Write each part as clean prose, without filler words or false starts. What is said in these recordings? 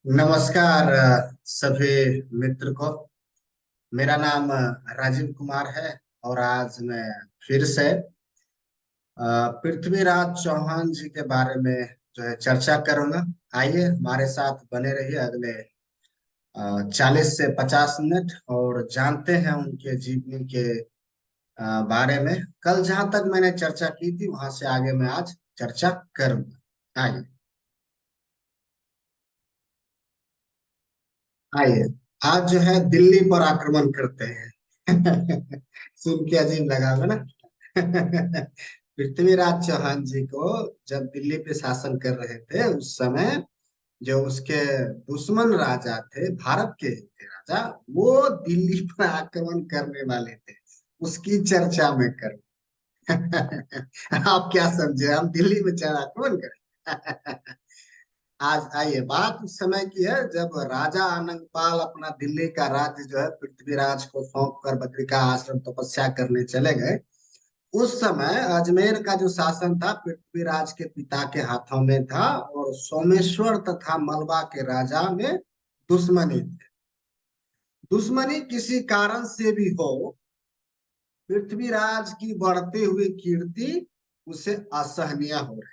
नमस्कार सभी मित्र को। मेरा नाम राजीव कुमार है और आज मैं फिर से पृथ्वीराज चौहान जी के बारे में जो है चर्चा करूंगा। आइए हमारे साथ बने रहिए अगले 40 से 50 मिनट और जानते हैं उनके जीवनी के बारे में। कल जहां तक मैंने चर्चा की थी वहां से आगे मैं आज चर्चा करूंगा। आइए आइए आज जो है दिल्ली पर आक्रमण करते हैं। सुन के अजीब लगा होगा ना। पृथ्वीराज चौहान जी को जब दिल्ली पे शासन कर रहे थे उस समय जो उसके दुश्मन राजा थे, भारत के ही थे राजा, वो दिल्ली पर आक्रमण करने वाले थे। उसकी चर्चा में कर। आप क्या समझे, हम दिल्ली में चढ़ आक्रमण करें? आज आइए, बात उस समय की है जब राजा आनंदपाल अपना दिल्ली का राज्य जो है पृथ्वीराज को सौंप कर बद्रिका आश्रम तपस्या करने चले गए। उस समय अजमेर का जो शासन था पृथ्वीराज के पिता के हाथों में था और सोमेश्वर तथा मलबा के राजा में दुश्मनी थे। दुश्मनी किसी कारण से भी हो, पृथ्वीराज की बढ़ती हुई कीर्ति उसे असहनीय हो रही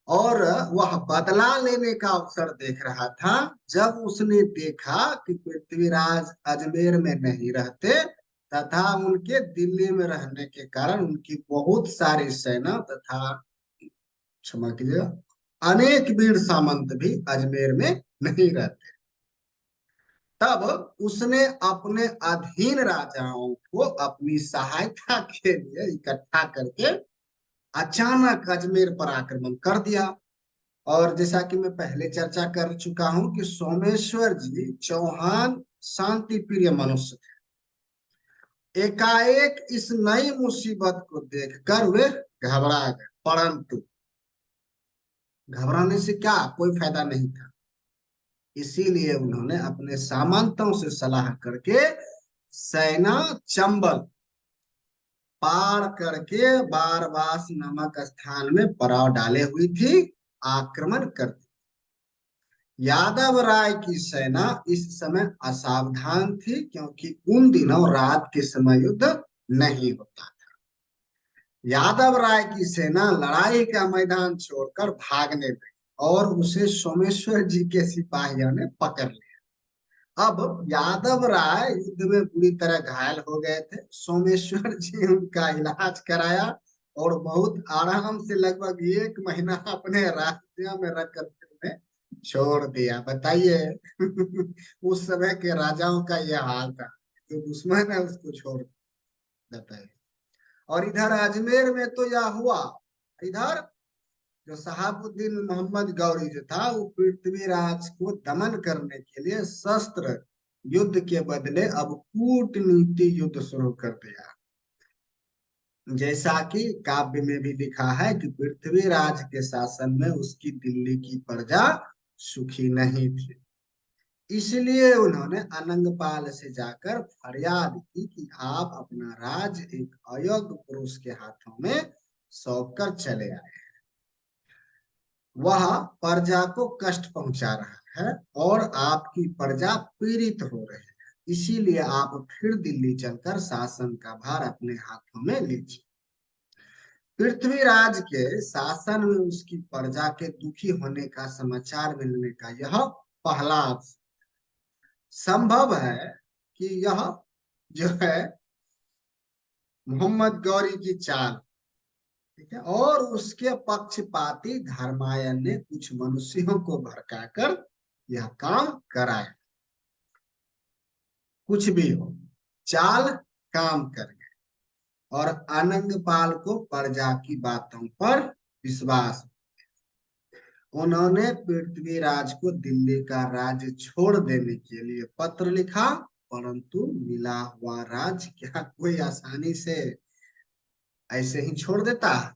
और वह बदला लेने का अवसर देख रहा था। जब उसने देखा कि पृथ्वीराज अजमेर में नहीं रहते तथा उनके दिल्ली में रहने के कारण उनकी बहुत सारी सेना तथा, क्षमा कीजिएगा, अनेक वीर सामंत भी अजमेर में नहीं रहते, तब उसने अपने अधीन राजाओं को अपनी सहायता के लिए इकट्ठा करके अचानक अजमेर पर आक्रमण कर दिया। और जैसा कि मैं पहले चर्चा कर चुका हूं कि सोमेश्वर जी चौहान शांति प्रिय मनुष्य थे। एकाएक इस नई मुसीबत को देखकर वे घबरा गए, परंतु घबराने से क्या कोई फायदा नहीं था। इसीलिए उन्होंने अपने सामंतों से सलाह करके सेना चंबल पार करके बारबास नामक स्थान में पड़ाव डाले हुई थी, आक्रमण कर। यादव राय की सेना इस समय असावधान थी क्योंकि उन दिनों रात के समय युद्ध नहीं होता था। यादव राय की सेना लड़ाई का मैदान छोड़कर भागने लगी और उसे सोमेश्वर जी के सिपाहियों ने पकड़ लिया। अब यादव राय युद्ध में बुरी तरह घायल हो गए थे। सोमेश्वर जी उनका इलाज कराया और बहुत आराम से लगभग 1 महीना अपने राज्य में रखकर उन्हें छोड़ दिया। बताइए। उस समय के राजाओं का यह हाल था, जो दुश्मन है उसको छोड़ देता है। और इधर अजमेर में तो यह हुआ। इधर जो शहाबुद्दीन मोहम्मद गौरी जो था वो पृथ्वीराज को दमन करने के लिए शस्त्र युद्ध के बदले अब कूटनीति युद्ध शुरू कर दिया। जैसा कि काव्य में भी लिखा है कि पृथ्वीराज के शासन में उसकी दिल्ली की प्रजा सुखी नहीं थी। इसलिए उन्होंने अनंगपाल से जाकर फरियाद की कि आप अपना राज एक अयोग्य पुरुष के हाथों में सौंप कर चले आए। वह प्रजा को कष्ट पहुंचा रहा है और आपकी प्रजा पीड़ित हो रही है। इसीलिए आप फिर दिल्ली चलकर शासन का भार अपने हाथों में लीजिए। पृथ्वीराज के शासन में उसकी प्रजा के दुखी होने का समाचार मिलने का यह पहला अवसर। संभव है कि यह जो है मोहम्मद गौरी की चाल, ठीक है, और उसके पक्षपाती धर्मायन ने कुछ मनुष्यों को भड़काकर यह काम कराया। कुछ भी हो, चाल काम कर गए और अनंगपाल को प्रजा की बातों पर विश्वास। उन्होंने पृथ्वीराज को दिल्ली का राज्य छोड़ देने के लिए पत्र लिखा, परंतु मिला हुआ राज्य क्या कोई आसानी से ऐसे ही छोड़ देता है?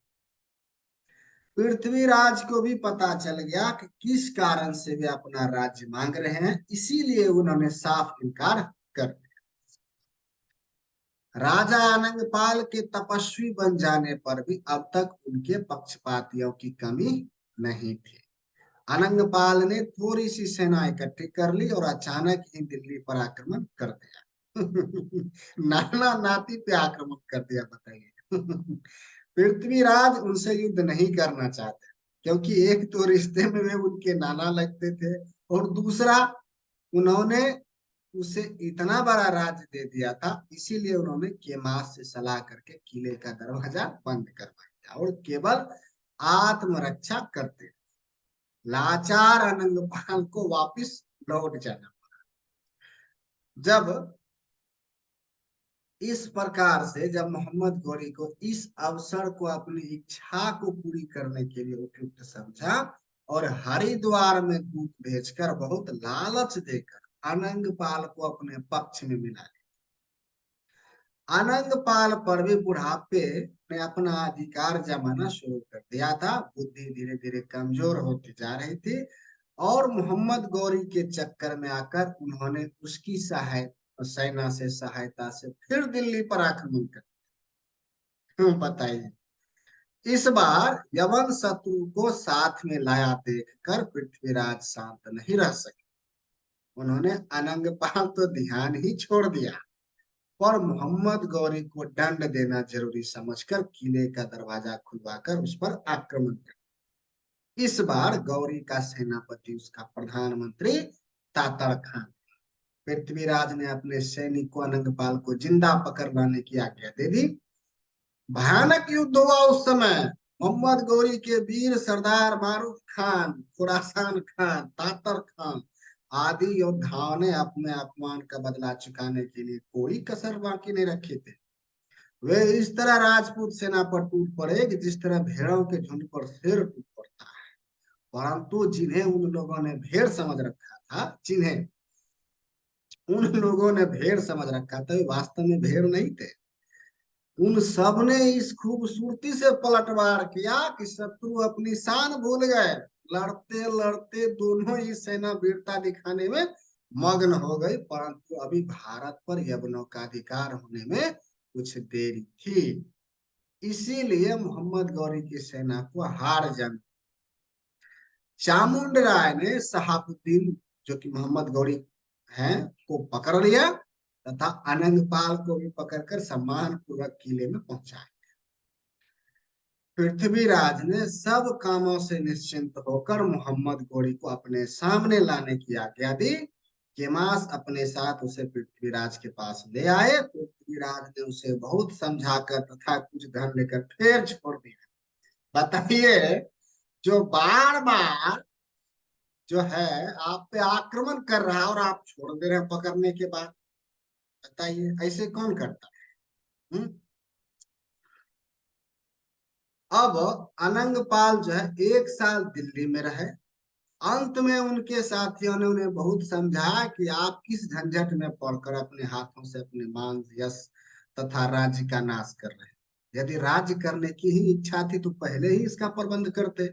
पृथ्वीराज को भी पता चल गया कि किस कारण से वे अपना राज्य मांग रहे हैं, इसीलिए उन्होंने साफ इनकार कर दिया। राजा आनंदपाल के तपस्वी बन जाने पर भी अब तक उनके पक्षपातियों की कमी नहीं थी। अनंगपाल ने थोड़ी सी सेना इकट्ठी कर ली और अचानक ही दिल्ली पर आक्रमण कर दिया। नाना नाती पे आक्रमण कर दिया, बताइए। पृथ्वीराज उनसे युद्ध नहीं करना चाहते, क्योंकि एक तो रिश्ते में वे उनके नाना लगते थे, और दूसरा उन्होंने उसे इतना बड़ा राज्य दे दिया था, इसीलिए उन्होंने केमास से सलाह करके किले का दरवाजा बंद करवा दिया और केवल आत्मरक्षा करते। लाचार अनंगपाल को वापिस लौट जाना। जब इस प्रकार से जब मोहम्मद गौरी को इस अवसर को अपनी इच्छा को पूरी करने के लिए उपयुक्त समझा और हरिद्वार में दूत भेजकर बहुत लालच देकर अनंगपाल को अपने पक्ष में मिला। अनंगपाल पर भी बुढ़ापे ने अपना अधिकार जमाना शुरू कर दिया था। बुद्धि धीरे धीरे कमजोर होती जा रही थी और मोहम्मद गौरी के चक्कर में आकर उन्होंने उसकी सेना से सहायता से फिर दिल्ली पर आक्रमण कर। बताइए। इस बार यवन शत्रु को साथ में लाया देखकर पृथ्वीराज शांत नहीं रह सके। उन्होंने अनंगपाल तो ध्यान ही छोड़ दिया, पर मोहम्मद गौरी को दंड देना जरूरी समझकर किले का दरवाजा खुलवाकर उस पर आक्रमण किया। इस बार गौरी का सेनापति उसका प्रधानमंत्री तातर खान। पृथ्वीराज ने अपने सैनिकों अनंगपाल को जिंदा पकड़ लाने की आज्ञा दे दी। भयानक युद्ध हुआ उस समय। मोहम्मद गौरी के वीर सरदार मारूफ खान, खुरासान खान, तातर खान आदि योद्धाओं ने अपने अपमान का बदला चुकाने के लिए कोई कसर बाकी नहीं रखी थी। वे इस तरह राजपूत सेना पर टूट पड़े कि जिस तरह भेड़ों के झुंड पर शेर टूट पड़ता है। परंतु जिन्हें उन लोगों ने भेड़ समझ रखा था, जिन्हें उन लोगों ने भेड़ समझ रखा था, वे वास्तव में भेड़ नहीं थे। उन सब ने इस खूबसूरती से पलटवार किया कि शत्रु अपनी शान भूल गए। लड़ते लड़ते दोनों ही सेना वीरता दिखाने में मग्न हो गई, परंतु अभी भारत पर यवनों का अधिकार होने में कुछ देरी थी। इसीलिए मोहम्मद गौरी की सेना को हार जाना। चामुंड राय ने शहाबुद्दीन, जो कि मोहम्मद गौरी हैं, को पकड़ लिया तथा अनंगपाल को भी पकड़कर सम्मान पूर्वक किले में पहुंचाया। पृथ्वीराज ने सब कामों से निश्चिंत होकर मोहम्मद गौरी को अपने सामने लाने की आज्ञा दी। केमास अपने साथ उसे पृथ्वीराज के पास ले आए। पृथ्वीराज ने उसे बहुत समझाकर तथा कुछ धन लेकर फिर छोड़ दिया। बताइए, जो बार बार जो है आप पे आक्रमण कर रहा है और आप छोड़ दे रहे हैं पकड़ने के बाद। बताइए, ऐसे कौन करता है? अब अनंगपाल जो है 1 साल दिल्ली में रहे। अंत में उनके साथियों ने उन्हें बहुत समझाया कि आप किस झंझट में पड़कर अपने हाथों से अपने मान, यश तथा राज्य का नाश कर रहे हैं। यदि राज्य करने की ही इच्छा थी तो पहले ही इसका प्रबंध करते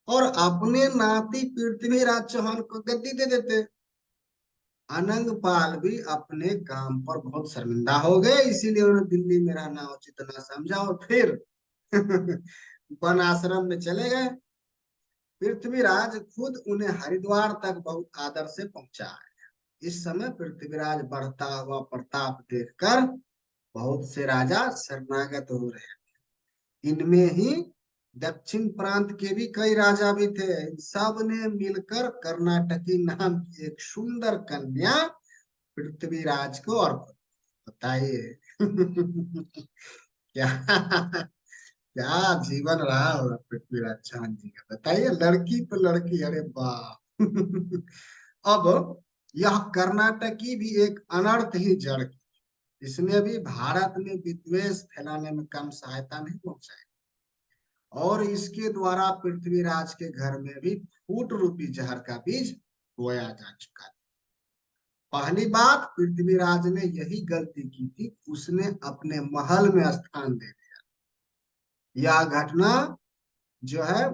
और अपने नाती पृथ्वीराज चौहान को गद्दी दे देते। अनंगपाल भी अपने काम पर बहुत शर्मिंदा हो गए, इसीलिए उन्हें दिल्ली में रहना उचित न समझा और फिर वन आश्रम में चले गए। पृथ्वीराज खुद उन्हें हरिद्वार तक बहुत आदर से पहुंचाया। इस समय पृथ्वीराज बढ़ता हुआ प्रताप देखकर बहुत से राजा शरणागत हो रहे। इनमें ही दक्षिण प्रांत के भी कई राजा भी थे। इन सब ने मिलकर कर्नाटकी नाम की एक सुंदर कन्या पृथ्वीराज को अर्पण। बताइए। क्या क्या जीवन रहा होगा पृथ्वीराज चौहान जी का। बताइए, लड़की तो लड़की, अरे वाह। अब यह कर्नाटकी भी एक अनर्थ ही जड़ की। इसने भी भारत में विद्वेष फैलाने में कम सहायता नहीं पहुंचाई और इसके द्वारा पृथ्वीराज के घर में भी फूट रूपी जहर का बीज बोया जा चुका है। पहली बात, पृथ्वीराज ने यही गलती की थी, उसने अपने महल में स्थान दे दिया। यह घटना जो है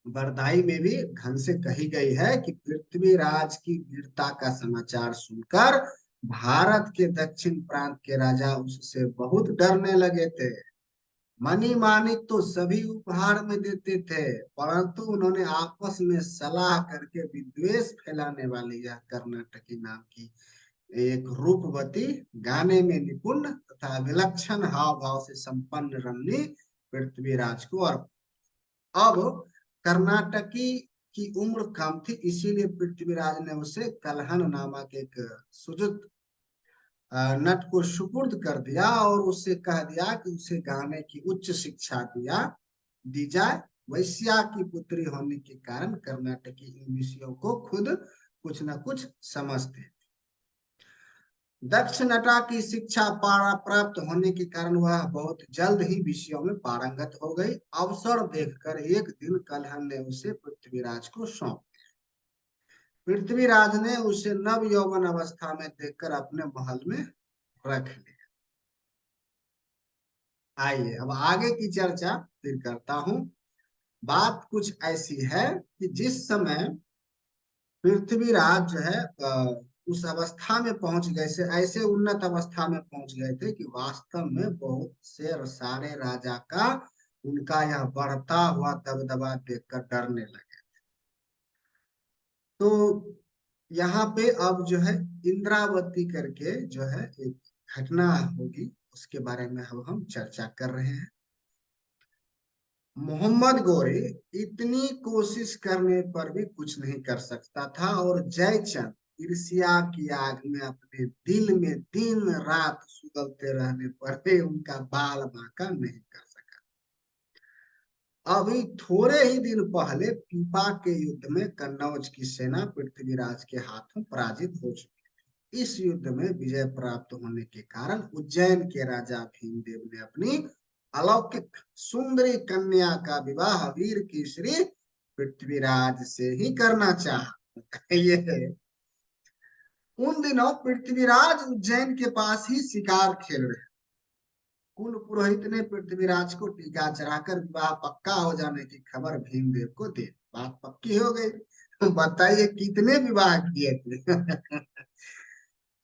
बरदाई में भी ढंग से कही गई है कि पृथ्वीराज की वीरता का समाचार सुनकर भारत के दक्षिण प्रांत के राजा उससे बहुत डरने लगे थे। मणि माणिक तो सभी उपहार में देते थे, परंतु उन्होंने आपस में सलाह करके विद्वेष फैलाने वाली यह कर्नाटकी नाम की एक रूपवती, गाने में निपुण तथा विलक्षण हाव भाव से संपन्न रमणी पृथ्वीराज को अर्पण। अब कर्नाटकी की उम्र कम थी, इसीलिए पृथ्वीराज ने उसे कलहन नामक एक सुजुत नट को सुपुर्द कर दिया और उससे कह दिया कि उसे गाने की उच्च शिक्षा दी जाए। वैश्या की पुत्री होने के कारण कर्नाटकी इन विषयों को खुद कुछ न कुछ समझते। दक्ष नटा की शिक्षा प्राप्त होने के कारण वह बहुत जल्द ही विषयों में पारंगत हो गई। अवसर देखकर एक दिन कलहन ने उसे पृथ्वीराज को सौंप। पृथ्वीराज ने उसे नव यौवन अवस्था में देखकर अपने महल में रख लिया। आइए अब आगे की चर्चा फिर करता हूं। बात कुछ ऐसी है कि जिस समय पृथ्वीराज जो है उस अवस्था में पहुंच गए से ऐसे उन्नत अवस्था में पहुंच गए थे कि वास्तव में बहुत से सारे राजा का उनका यह बढ़ता हुआ दबदबा देखकर डरने लगे। तो यहाँ पे अब जो है इंद्रावती करके जो है एक घटना होगी, उसके बारे में अब हम चर्चा कर रहे हैं। मोहम्मद गोरी इतनी कोशिश करने पर भी कुछ नहीं कर सकता था और जयचंद ईर्ष्या की आग में अपने दिल में दिन रात सुगलते रहने पर भी उनका बाल बांका नहीं कर सका। अभी थोड़े ही दिन पहले पीपा के युद्ध में कन्नौज की सेना पृथ्वीराज के हाथों पराजित हो चुकी थी। इस युद्ध में विजय प्राप्त होने के कारण उज्जैन के राजा भीमदेव ने अपनी अलौकिक सुंदरी कन्या का विवाह वीर केसरी पृथ्वीराज से ही करना चाहा। ये उन दिनों पृथ्वीराज उज्जैन के पास ही शिकार खेल रहे। कुल पुरोहित ने पृथ्वीराज को टीका चढ़ाकर विवाह पक्का हो जाने की खबर भीमदेव को दी। बात पक्की हो गई। तो बताइए कितने विवाह किए थे।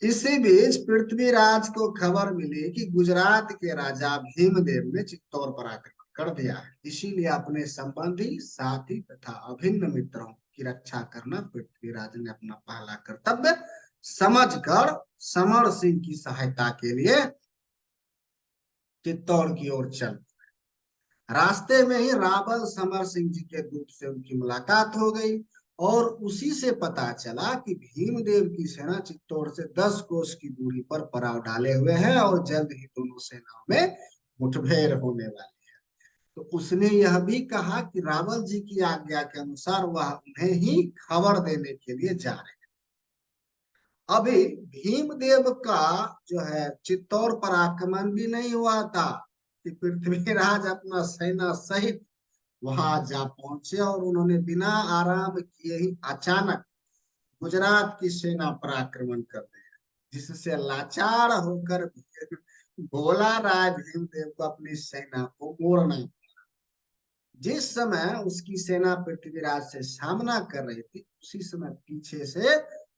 इसी बीच पृथ्वीराज को खबर मिली कि गुजरात के राजा भीमदेव ने चित्तौड़ पर आक्रमण कर दिया है। इसीलिए अपने संबंधी, साथी तथा अभिन्न मित्रों की रक्षा करना पृथ्वीराज ने अपना पहला कर्तव्य समझकर समर सिंह की सहायता के लिए चित्तौड़ की ओर चल। रास्ते में ही रावल समर सिंह जी के दूत से उनकी मुलाकात हो गई और उसी से पता चला कि भीमदेव की सेना चित्तौड़ से 10 कोस की दूरी पर पड़ाव डाले हुए है और जल्द ही दोनों सेनाओं में मुठभेड़ होने वाली है। तो उसने यह भी कहा कि रावल जी की आज्ञा के अनुसार वह उन्हें ही खबर देने के लिए जा रहे हैं। अभी भीमदेव का जो है चित्तौड़ पर आक्रमण भी नहीं हुआ था कि पृथ्वीराज अपना सेना सहित वहां जा पहुंचे और उन्होंने बिना आराम किए ही अचानक गुजरात की सेना पर आक्रमण कर दिया, जिससे लाचार होकर भोला राय भीमदेव को अपनी सेना को मोड़ना। जिस समय उसकी सेना पृथ्वीराज से सामना कर रही थी, उसी समय पीछे से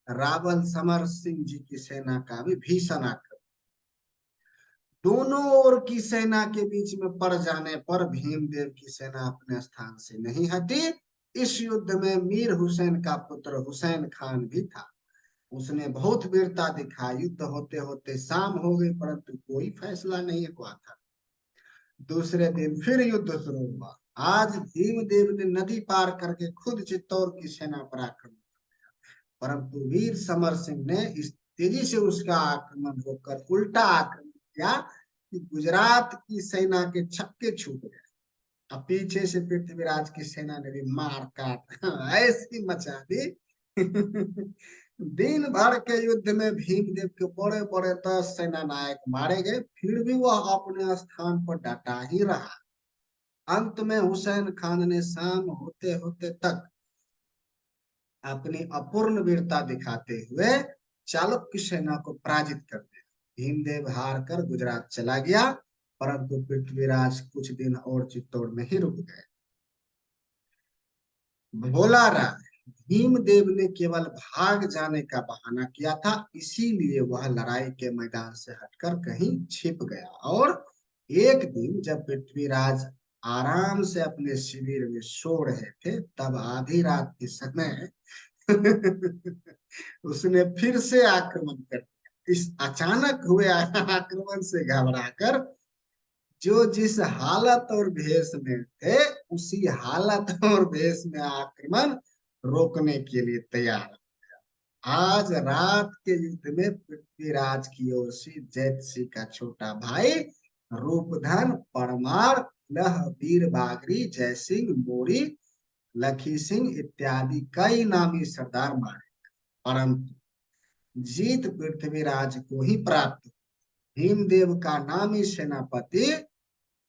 रावल समर सिंह जी की सेना का भी भीषण आक्रमण। दोनों ओर की सेना के बीच में पड़ जाने पर भीमदेव की सेना अपने स्थान से नहीं हटी। इस युद्ध में मीर हुसैन का पुत्र हुसैन खान भी था। उसने बहुत वीरता दिखाई। युद्ध होते होते शाम हो गई, परंतु कोई फैसला नहीं हुआ था। दूसरे दिन फिर युद्ध शुरू हुआ। आज भीमदेव ने नदी पार करके खुद चित्तौड़ की सेना पर आक्रमण, परंतु वीर समर सिंह ने इस तेजी से उसका आक्रमण होकर उल्टा आक्रमण किया कि गुजरात की सेना के छक्के छूट गए। अब पीछे से पृथ्वीराज की सेना ने भी मार काट ऐसी मचा दी। दिन भर के युद्ध में भीमदेव के बड़े बड़े 10 सेना नायक मारे गए, फिर भी वह अपने स्थान पर डटा ही रहा। अंत में हुसैन खान ने शाम होते होते तक अपनी अपूर्ण वीरता दिखाते हुए चालुक्य सेना को पराजित कर दिया। भीमदेव हार कर गुजरात चला गया, परंतु पृथ्वीराज कुछ दिन और चित्तौड़ में ही रुक गए। भोला राय भीमदेव ने केवल भाग जाने का बहाना किया था, इसीलिए वह लड़ाई के मैदान से हटकर कहीं छिप गया और एक दिन जब पृथ्वीराज आराम से अपने शिविर में सो रहे थे, तब आधी रात के समय उसने फिर से आक्रमण कर दिया। इस अचानक हुए आक्रमण से घबराकर जो जिस हालत और भेष में थे, उसी हालत और भेष में आक्रमण रोकने के लिए तैयार। आज रात के युद्ध में पृथ्वीराज की ओर से जैतसी का छोटा भाई रूपधन परमार, लह वीर बागरी, जयसिंह मोरी, लखी सिंह इत्यादि कई नामी सरदार मारे, परंतु जीत पृथ्वीराज को ही प्राप्त। भीमदेव का नामी सेनापति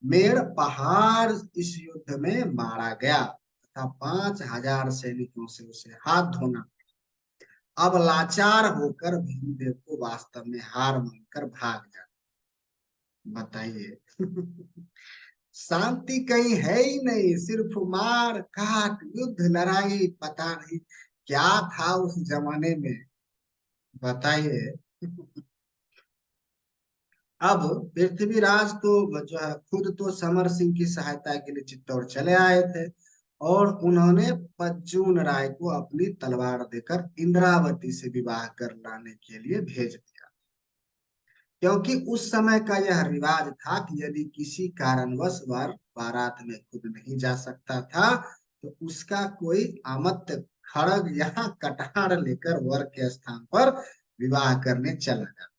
मेड़ पहाड़ इस युद्ध में मारा गया तथा 5,000 सैनिकों से उसे हाथ धोना। अब लाचार होकर भीमदेव को वास्तव में हार मानकर भाग जाता। बताइए। शांति कहीं है ही नहीं, सिर्फ मार काट युद्ध लड़ाई, पता नहीं क्या था उस जमाने में। बताइए। अब पृथ्वीराज तो जो है खुद तो समर सिंह की सहायता के लिए चित्तौड़ चले आए थे, और उन्होंने पज्जून राय को अपनी तलवार देकर इंद्रावती से विवाह कर लाने के लिए भेज दिया, क्योंकि उस समय का यह रिवाज था कि यदि किसी कारणवश वर बारात में खुद नहीं जा सकता था, तो उसका कोई आमत खड़ग या कटार लेकर वर के स्थान पर विवाह करने चला जाता।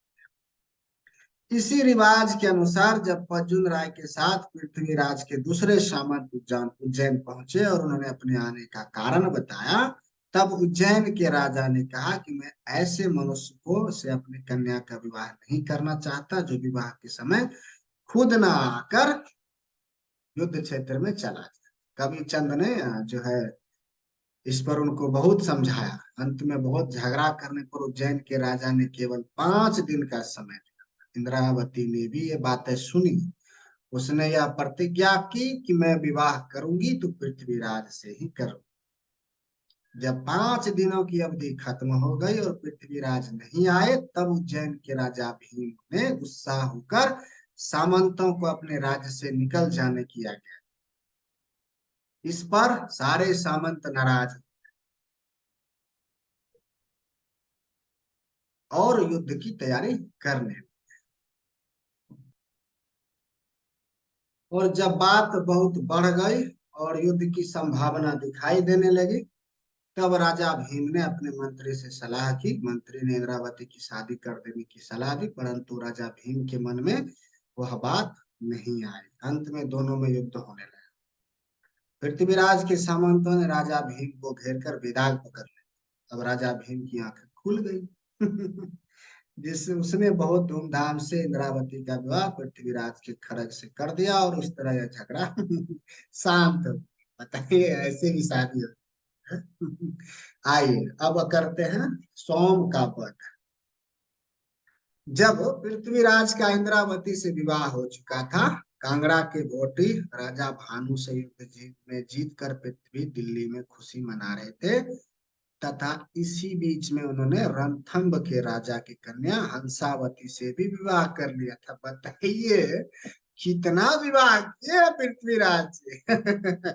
इसी रिवाज के अनुसार जब पज्जुन राय के साथ पृथ्वीराज के दूसरे सामंत उज्जैन उज्जैन पहुंचे और उन्होंने अपने आने का कारण बताया, तब उज्जैन के राजा ने कहा कि मैं ऐसे मनुष्य को से अपनी कन्या का विवाह नहीं करना चाहता जो विवाह के समय खुद ना आकर युद्ध क्षेत्र में चला जाए। कवि चंद ने जो है इस पर उनको बहुत समझाया। अंत में बहुत झगड़ा करने पर उज्जैन के राजा ने केवल 5 दिन का समय दिया। इंद्रावती ने भी ये बातें सुनी। उसने यह प्रतिज्ञा की कि मैं विवाह करूंगी तो पृथ्वीराज से ही करूंगी। जब 5 दिनों की अवधि खत्म हो गई और पृथ्वीराज नहीं आए, तब उज्जैन के राजा भीम ने गुस्सा होकर सामंतों को अपने राज्य से निकल जाने की आज्ञा। इस पर सारे सामंत नाराज और युद्ध की तैयारी करने। और जब बात बहुत बढ़ गई और युद्ध की संभावना दिखाई देने लगी, तब राजा भीम ने अपने मंत्री से सलाह की। मंत्री ने इंद्रावती की शादी कर देने की सलाह दी, परंतु राजा भीम के मन में वह बात नहीं आई। अंत में दोनों में युद्ध होने लगा। पृथ्वीराज के सामंतों ने राजा भीम को घेर कर बेदाग पकड़ लिया। अब राजा भीम की आंखें खुल गई। जिससे उसने बहुत धूमधाम से इंद्रावती का विवाह पृथ्वीराज के खरग से कर दिया और इस तरह यह झगड़ा शांत हो गया। बताइए, ऐसे भी शादी हो। आइए अब करते हैं सोम का वध। जब पृथ्वीराज का इंद्रावती से विवाह हो चुका था, कांगड़ा के भोटी राजा भानु से युद्ध जीत कर पृथ्वी दिल्ली में खुशी मना रहे थे, तथा इसी बीच में उन्होंने रणथंभ के राजा की कन्या हंसावती से भी विवाह कर लिया था। बताइए कितना विवाह किया पृथ्वीराज से।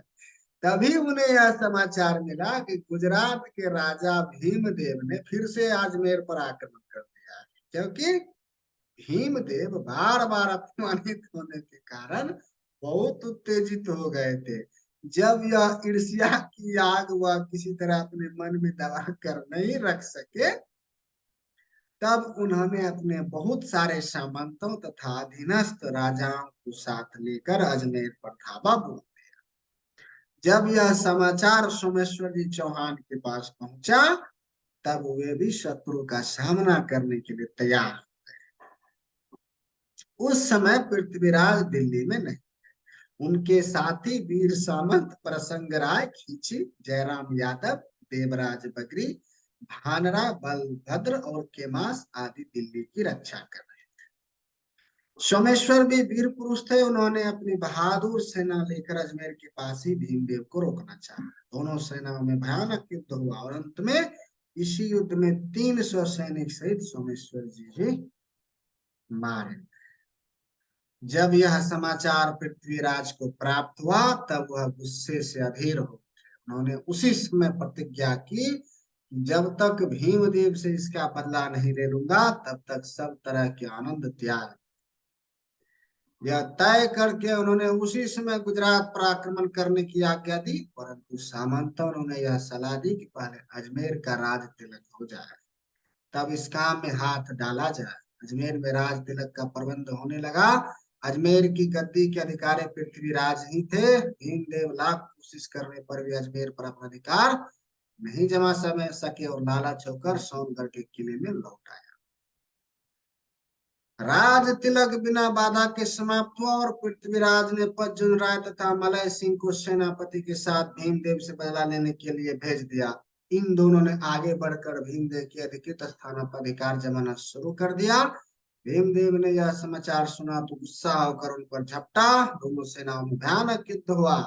तभी उन्हें यह समाचार मिला कि गुजरात के राजा भीमदेव ने फिर से अजमेर पर आक्रमण कर दिया है, क्योंकि भीमदेव बार बार अपमानित होने के कारण बहुत उत्तेजित हो गए थे। जब यह ईर्ष्या की आग वह किसी तरह अपने मन में दबा कर नहीं रख सके, तब उन्होंने अपने बहुत सारे सामंतों तथा अधीनस्थ राजाओं को साथ लेकर अजमेर पर धावा बोल। जब यह समाचार सोमेश्वर जी चौहान के पास पहुंचा, तब वे भी शत्रु का सामना करने के लिए तैयार। उस समय पृथ्वीराज दिल्ली में नहीं, उनके साथी वीर सामंत प्रसंग राय खींची, जयराम यादव, देवराज बगरी, भानरा बलभद्र और केमास आदि दिल्ली की रक्षा कर रहे थे। सोमेश्वर भी वीर पुरुष थे। उन्होंने अपनी बहादुर सेना लेकर अजमेर के पास ही भीमदेव को रोकना चाहा। दोनों सेनाओं में भयानक युद्ध हुआ और अंत में इसी युद्ध में 300 सैनिक सहित सोमेश्वर जी भी मारे। जब यह समाचार पृथ्वीराज को प्राप्त हुआ तब वह गुस्से से अधीर हो उठे। उन्होंने उसी समय प्रतिज्ञा की कि जब तक भीमदेव से इसका बदला नहीं ले लूंगा तब तक सब तरह के आनंद त्याग। यह तय करके उन्होंने उसी समय गुजरात पर आक्रमण करने की आज्ञा दी, परंतु सामंतों ने यह सलाह दी कि पहले अजमेर का राज तिलक हो जाए, तब इस काम में हाथ डाला जाए। अजमेर में राज तिलक का प्रबंध होने लगा। अजमेर की गद्दी के अधिकारी पृथ्वीराज ही थे। भीमदेव लाख कोशिश करने पर भी अजमेर पर अपना अधिकार नहीं जमा सके और लालच होकर सोनगढ़ के किले में लौट आए। राज तिलक बिना बाधा के समाप्त हुआ और पृथ्वीराज ने पज्जुन राय तथा मलय सिंह को सेनापति के साथ भीमदेव से बदला लेने के लिए भेज दिया। इन दोनों ने आगे बढ़कर भीमदेव के अधिकृत स्थानों पर अधिकार जमाना शुरू कर दिया। भीमदेव ने यह समाचार सुना तो गुस्सा होकर उन पर झपटा। दोनों सेनाओं में भयानक युद्ध हुआ।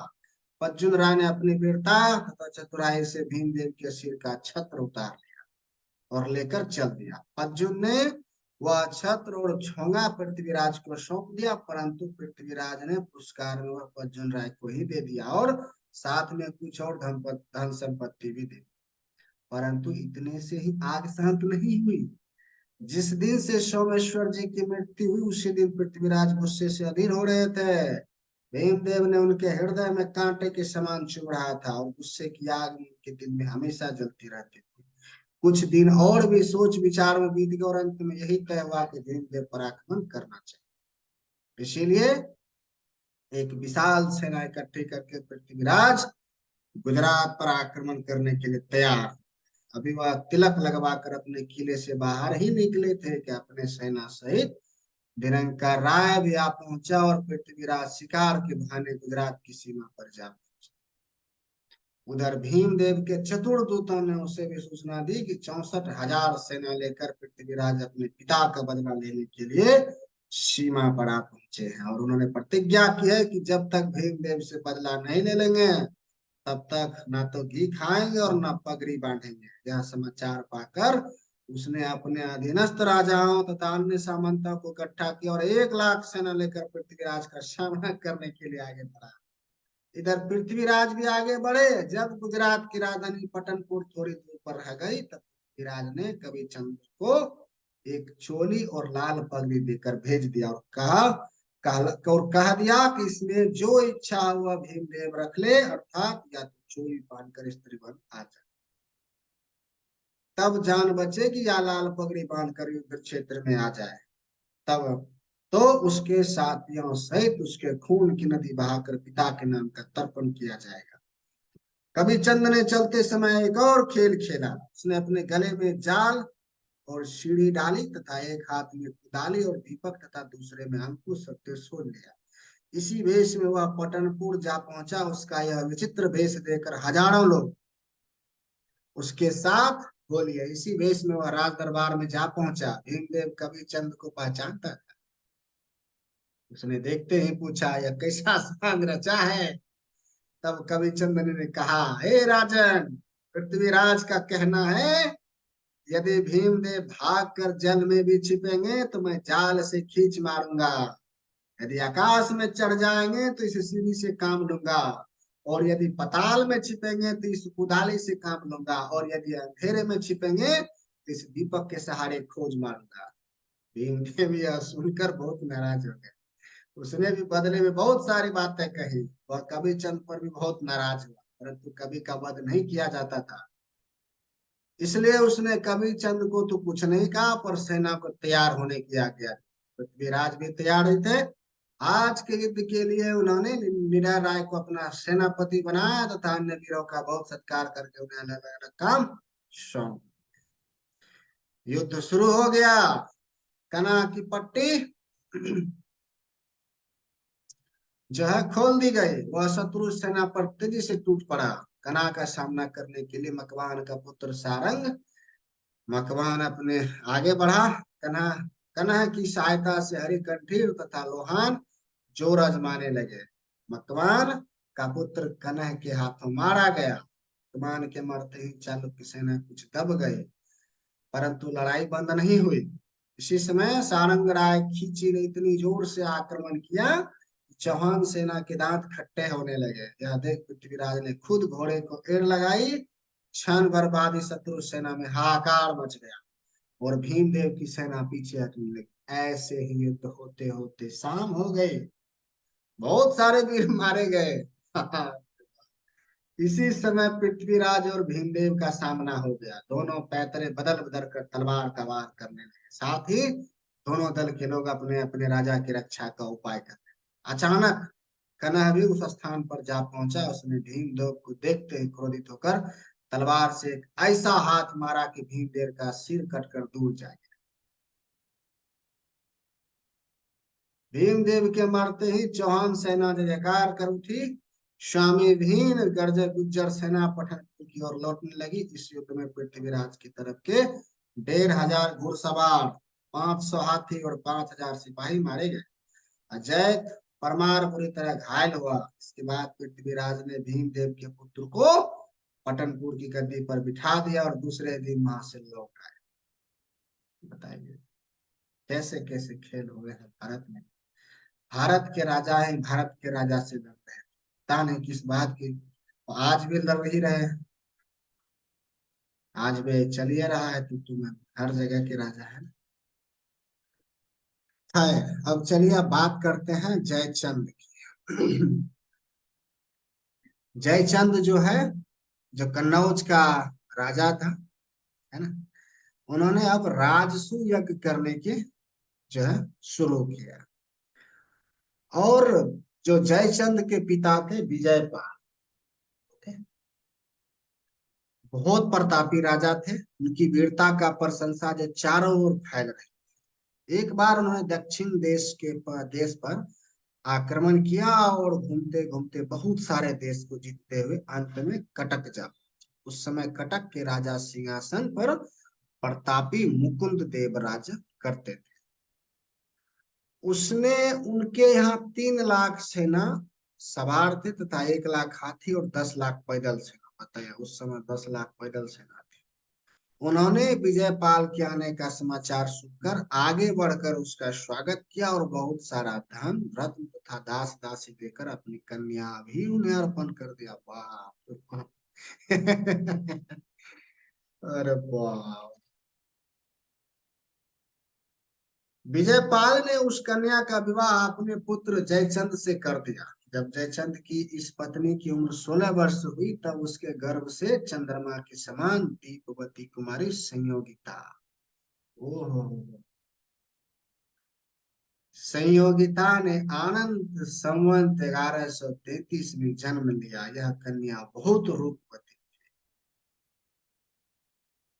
पज्जुन राय ने अपनी वीरता तथा चतुराई से भीमदेव के सिर का छत्र उतार लिया और लेकर चल दिया। पज्जुन ने वह छत्र और छोंगा पृथ्वीराज को सौंप दिया, परंतु पृथ्वीराज ने पुरस्कार में वह पज्जुन राय को ही दे दिया और साथ में कुछ और धन संपत्ति भी दे दी। परंतु इतने से ही आग शांत नहीं हुई। जिस दिन से सोमेश्वर जी की मृत्यु हुई उसी दिन पृथ्वीराज गुस्से से अधीर हो रहे थे। भीमदेव ने उनके हृदय में कांटे के समान चुभ रहा था और गुस्से की आग उनके दिल में हमेशा जलती रहती थी। कुछ दिन और भी सोच विचार में बीत गए और अंत में यही तय हुआ कि भीमदेव पर आक्रमण करना चाहिए। इसीलिए एक विशाल सेना इकट्ठी करके पृथ्वीराज गुजरात पर आक्रमण करने के लिए तैयार। अभी वह तिलक लगवाकर अपने किले से बाहर ही निकले थे कि अपने सेना सहित निरंकार राय भी आ पहुंचा और पृथ्वीराज शिकार के बहाने गुजरात की सीमा पर जा पहुंचे। उधर भीमदेव के चतुर दूतों ने उसे भी सूचना दी कि 64,000 सेना लेकर पृथ्वीराज अपने पिता का बदला लेने के लिए सीमा पर आ पहुंचे हैं और उन्होंने प्रतिज्ञा की है कि जब तक भीमदेव से बदला नहीं ले लेंगे तब तक ना तो घी खाएंगे और ना पगड़ी बांधेंगे। यह समाचार पाकर उसने अपने अधीनस्थ राजाओं तथा अन्य सामंतों को इकट्ठा किया और 1 लाख सेना लेकर पृथ्वीराज का सामना करने के लिए आगे बढ़ा। इधर पृथ्वीराज भी आगे बढ़े। जब गुजरात की राजधानी पटनपुर थोड़ी दूर पर रह गई तब पृथ्वीराज ने कवि चंद्र को एक चोली और लाल पगड़ी देकर भेज दिया और कह दिया कि इसमें जो इच्छा हुआ भीमदेव रख ले, अर्थात या तो चोली पहनकर स्त्री बन आ जाए, तब जान बचेगी, या लाल पगड़ी बांधकर युद्ध क्षेत्र में आ जाए तब तो उसके साथियों सहित उसके खून की नदी बहाकर पिता के नाम का तर्पण किया जाएगा। कवि चंद ने चलते समय एक और खेल खेला। उसने अपने गले में जाल और सीढ़ी डाली तथा एक हाथ में कुदाली और दीपक तथा दूसरे में अंकुश और त्रिशूल लिया। इसी वेश में वह पटनपुर जा पहुंचा। उसका यह विचित्र वेश देखकर हजारों लोग उसके साथ बोलिए। इसी वेश में वह राज दरबार में जा पहुंचा। भीमदेव कवि चंद को पहचानता था। उसने देखते ही पूछा, यह कैसा सांग रचा है? तब कवि चंद ने कहा, हे राजन, पृथ्वीराज का कहना है यदि भीमदेव भाग कर जल में भी छिपेंगे तो मैं जाल से खींच मारूंगा। यदि आकाश में चढ़ जाएंगे तो इस सीढ़ी से काम लूंगा और यदि पताल में छिपेंगे तो इस कुदाली से काम लूंगा और यदि अंधेरे में छिपेंगे तो इस दीपक के सहारे खोज मारूंगा। भीमदेव यह सुनकर बहुत नाराज हो गए। उसने भी बदले में बहुत सारी बातें कही। वह कवि चंद पर भी बहुत नाराज हुआ, परंतु कवि का वध नहीं किया जाता था, इसलिए उसने कवि चंद को तो कुछ नहीं कहा पर सेना को तैयार होने की आज्ञा दी। पृथ्वीराज भी तैयार ही थे। आज के युद्ध के लिए उन्होंने निडर राय को अपना सेनापति बनाया तथा अन्य वीरों का बहुत सत्कार करके उन्हें अलग अलग काम सौंप। युद्ध शुरू हो गया। कना की पट्टी जो है खोल दी गई। वह शत्रु सेना पर तेजी से टूट पड़ा। कना का सामना करने के लिए मकवान का पुत्र सारंग मकवान अपने आगे बढ़ा। कन्हा कन्हा की सहायता से हरिकंठीर तथा लोहान जोर आजमाने लगे। मकवान का पुत्र कन्ह के हाथों मारा गया। मकवान के मरते ही चालुक्य सेना कुछ दब गई, परंतु लड़ाई बंद नहीं हुई। इसी समय सारंग राय खींची ने इतनी जोर से आक्रमण किया, चौहान सेना के दांत खट्टे होने लगे। यह देख पृथ्वीराज ने खुद घोड़े को एड़ लगाई। क्षण भर बाद ही शत्रु सेना में हाहाकार मच गया और भीमदेव की सेना पीछे हटने लगी। ऐसे ही युद्ध होते होते शाम हो गई, बहुत सारे वीर मारे गए। इसी समय पृथ्वीराज और भीमदेव का सामना हो गया। दोनों पैतरे बदल बदल कर तलवार का वार करने लगे। साथ ही दोनों दल के लोग अपने अपने राजा की रक्षा का उपाय कर रहे। अचानक कनह भी उस स्थान पर जा पहुंचा। उसने भीमदेव को देखते ही क्रोधित होकर तलवार से एक ऐसा हाथ मारा कि भीमदेव का सिर कटकर दूर जा गिरा। भीमदेव के मरते ही चौहान सेना जय जयकार कर उठी। स्वामी भीम गर्जर गुज्जर सेना पठानकोट की ओर लौटने लगी। इस युद्ध में पृथ्वीराज की तरफ के 1500 घुड़सवार, 500 हाथी और 5000 सिपाही मारे गए। अजय परमार बुरी तरह घायल हुआ। इसके बाद पृथ्वीराज ने भीमदेव के पुत्र को पटनपुर की गद्दी पर बिठा दिया और दूसरे दिन वहां से लौट आए। बताइए कैसे कैसे खेल हुए हैं भारत में। भारत के राजा ही भारत के राजा से लड़ रहे हैं, पता नहीं किस बात की। और आज भी लड़ ही रहे हैं, आज भी चलिए रहा है। तो तुम्हें हर जगह के राजा है। अब चलिए अब बात करते हैं जयचंद की। जयचंद जो है, जो कन्नौज का राजा था, है ना, उन्होंने अब राजसू यज्ञ करने की जो है शुरू किया। और जो जयचंद के पिता थे विजयपाल, थे, बहुत प्रतापी राजा थे। उनकी वीरता का प्रशंसा जो चारों ओर फैल रही। एक बार उन्होंने दक्षिण देश पर आक्रमण किया और घूमते घूमते बहुत सारे देश को जीतते हुए अंत में कटक जा। उस समय कटक के राजा सिंहासन पर प्रतापी मुकुंद देव राज करते थे। उसने उनके यहाँ 3 लाख सेना सवार थे तथा 1 लाख हाथी और 10 लाख पैदल सेना। बताया उस समय 10 लाख पैदल सेना थी। उन्होंने विजयपाल के आने का समाचार सुनकर आगे बढ़कर उसका स्वागत किया और बहुत सारा धन रत्न तथा दास दासी देकर अपनी कन्या भी उन्हें अर्पण कर दिया। वाह! अरे वाह! विजयपाल ने उस कन्या का विवाह अपने पुत्र जयचंद से कर दिया। जब जयचंद की इस पत्नी की उम्र 16 वर्ष हुई तब उसके गर्भ से चंद्रमा के समान दीपवती कुमारी संयोगिता, ओहो, संयोगिता ने आनंद संवत 1133 में जन्म लिया। यह कन्या बहुत रूपवती।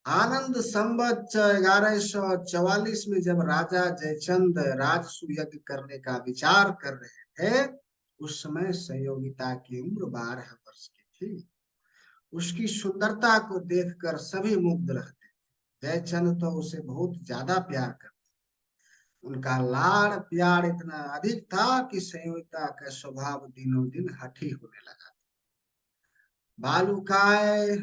आनंद संवत 1144 में जब राजा जयचंद राजसूय यज्ञ करने का विचार कर रहे थे, उस समय संयोगिता की उम्र 12 वर्ष की थी। उसकी सुंदरता को देखकर सभी मुग्ध रहते। जयचंद तो उसे बहुत ज्यादा प्यार करते। उनका लाड़ प्यार इतना अधिक था कि संयोगिता का स्वभाव दिनों दिन हठी होने लगा। बालूकाय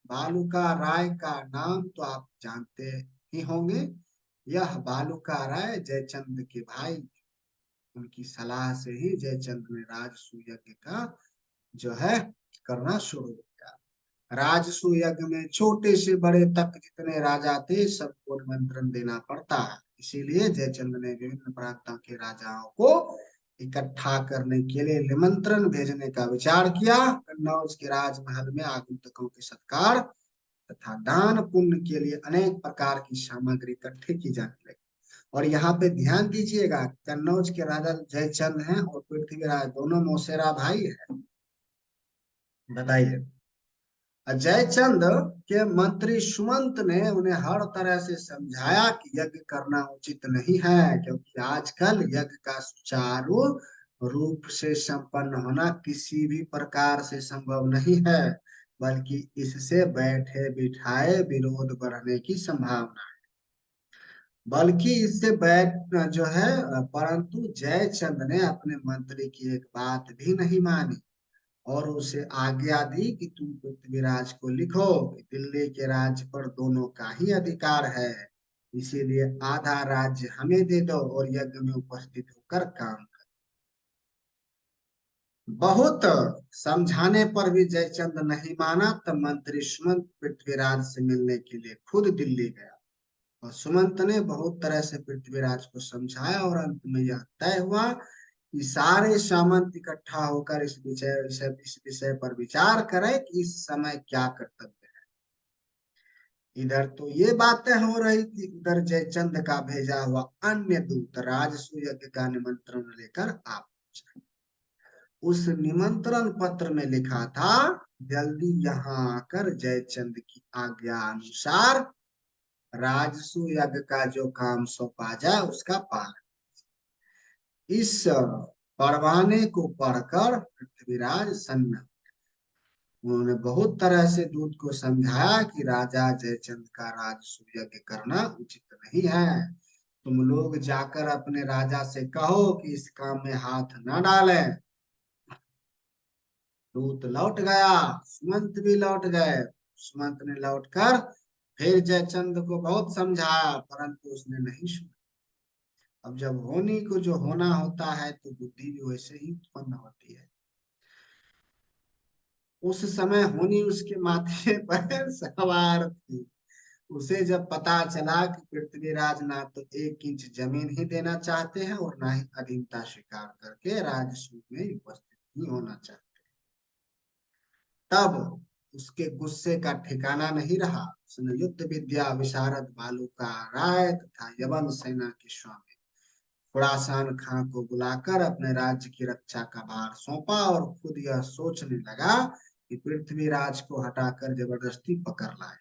बालूका राय का नाम तो आप जानते ही होंगे। यह बालूका राय जयचंद के भाई। उनकी सलाह से ही जयचंद ने राजसूय यज्ञ का जो है करना शुरू किया। राजसूय यज्ञ में छोटे से बड़े तक जितने राजा थे सबको निमंत्रण देना पड़ता है। इसीलिए जयचंद ने विभिन्न प्रांतों के राजाओं को इकट्ठा करने के लिए निमंत्रण भेजने का विचार किया। कन्नौज के राजमहल में आगंतुकों के सत्कार तथा दान पुण्य के लिए अनेक प्रकार की सामग्री इकट्ठी की जाने लगी। और यहाँ पे ध्यान दीजिएगा, कन्नौज के राजा जयचंद हैं और पृथ्वीराज दोनों मौसेरा भाई हैं। बताइए। जयचंद के मंत्री सुमंत ने उन्हें हर तरह से समझाया कि यज्ञ करना उचित नहीं है, क्योंकि आजकल यज्ञ का सुचारू रूप से संपन्न होना किसी भी प्रकार से संभव नहीं है, बल्कि इससे बैठे बिठाए विरोध बढ़ने की संभावना है। बल्कि इससे बैठ जो है, परंतु जयचंद ने अपने मंत्री की एक बात भी नहीं मानी और उसे आज्ञा दी कि तुम पृथ्वीराज को लिखो कि दिल्ली के राज्य पर दोनों का ही अधिकार है। इसीलिए आधा राज्य हमें दे दो और यज्ञ में उपस्थित होकर काम कर। बहुत समझाने पर भी जयचंद नहीं माना, तब मंत्री सुमंत पृथ्वीराज से मिलने के लिए खुद दिल्ली गया। और सुमंत ने बहुत तरह से पृथ्वीराज को समझाया और अंत में यह तय हुआ कि सारे सामंत इकट्ठा होकर इस विषय पर विचार करें कि इस समय क्या कर्तव्य है। इधर तो ये बातें हो रही थी, उधर जयचंद का भेजा हुआ अन्य दूत राजसूय यज्ञ का निमंत्रण लेकर आ पहुंचा। उस निमंत्रण पत्र में लिखा था, जल्दी यहाँ आकर जयचंद की आज्ञा अनुसार राजसूय यज्ञ का जो काम सौंपा जाए उसका पालन। इस परवाने को पढ़कर पृथ्वीराज सन्न। उन्होंने बहुत तरह से दूत को समझाया कि राजा जयचंद का राजसूय यज्ञ करना उचित नहीं है। तुम लोग जाकर अपने राजा से कहो कि इस काम में हाथ न डालें। दूत लौट गया, सुमंत भी लौट गए। सुमंत ने लौटकर फिर जयचंद को बहुत समझाया, परंतु उसने नहीं सुना। अब जब होनी को जो होना होता है तो बुद्धि भी वैसे ही उत्पन्न होती है। उस समय होनी उसके माथे पर सवार थी। उसे जब पता चला कि पृथ्वीराज ना तो 1 इंच जमीन ही देना चाहते हैं और ना ही अधीनता स्वीकार करके राजसूय में उपस्थित ही होना चाहते, तब उसके गुस्से का ठिकाना नहीं रहा। उसने युद्ध विद्या विशारद बालू का राय तथा यवन सेना के स्वामी खुरासान खां को बुलाकर अपने राज्य की रक्षा का भार सौंपा और खुद यह सोचने लगा कि पृथ्वीराज को हटाकर जबरदस्ती पकड़ लाए।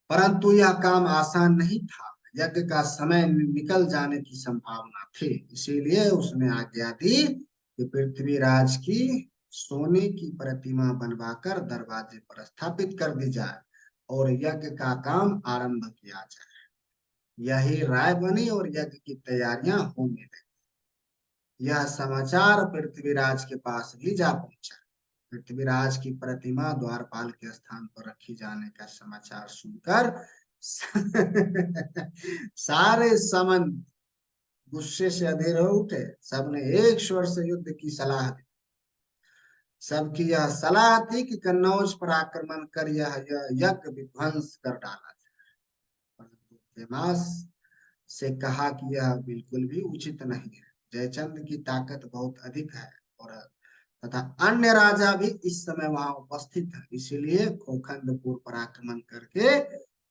परंतु यह काम आसान नहीं था। यज्ञ का समय निकल जाने की संभावना थी। इसीलिए उसने आज्ञा दी कि पृथ्वीराज की सोने की प्रतिमा बनवाकर दरवाजे पर स्थापित कर दी जाए और यज्ञ का काम आरंभ किया जाए। यही राय बनी और यज्ञ की तैयारियां होने लगी। यह समाचार पृथ्वीराज के पास भी जा पहुंचा। पृथ्वीराज की प्रतिमा द्वारपाल के स्थान पर रखी जाने का समाचार सुनकर सारे समंत गुस्से से अधीर हो उठे। सबने एक स्वर से युद्ध की सलाह दी। सबकी यह सलाह थी कि कन्नौज पर आक्रमण कर यह यज्ञ विध्वंस कर डाला जाए। परंतु खेमास से कहा कि यह बिल्कुल भी उचित नहीं है। जयचंद की ताकत बहुत अधिक है और तथा अन्य राजा भी इस समय वहां उपस्थित है। इसलिए खोखंदपुर पर आक्रमण करके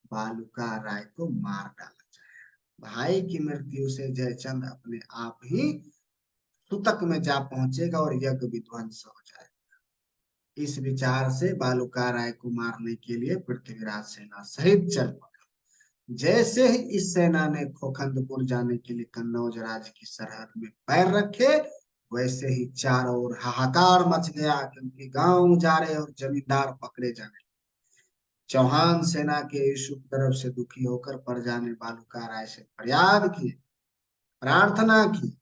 बालूका राय को मार डाला जाए। भाई की मृत्यु से जयचंद अपने आप ही सुतक में जा पहुंचेगा और यज्ञ विध्वंस हो जाएगा। इस विचार से बालूका राय को मारने के लिए पृथ्वीराज सेना सहित चल पड़ा। जैसे ही इस सेना ने खोखंदपुर जाने के लिए कन्नौज राज्य की सरहद में पैर रखे, वैसे ही चारों ओर हाहाकार मच गया, क्योंकि गांव उजाड़े और जमींदार पकड़े जाने लगे। चौहान सेना के इस तरफ से दुखी होकर प्रजा ने बालूका राय से फरियाद की, प्रार्थना की।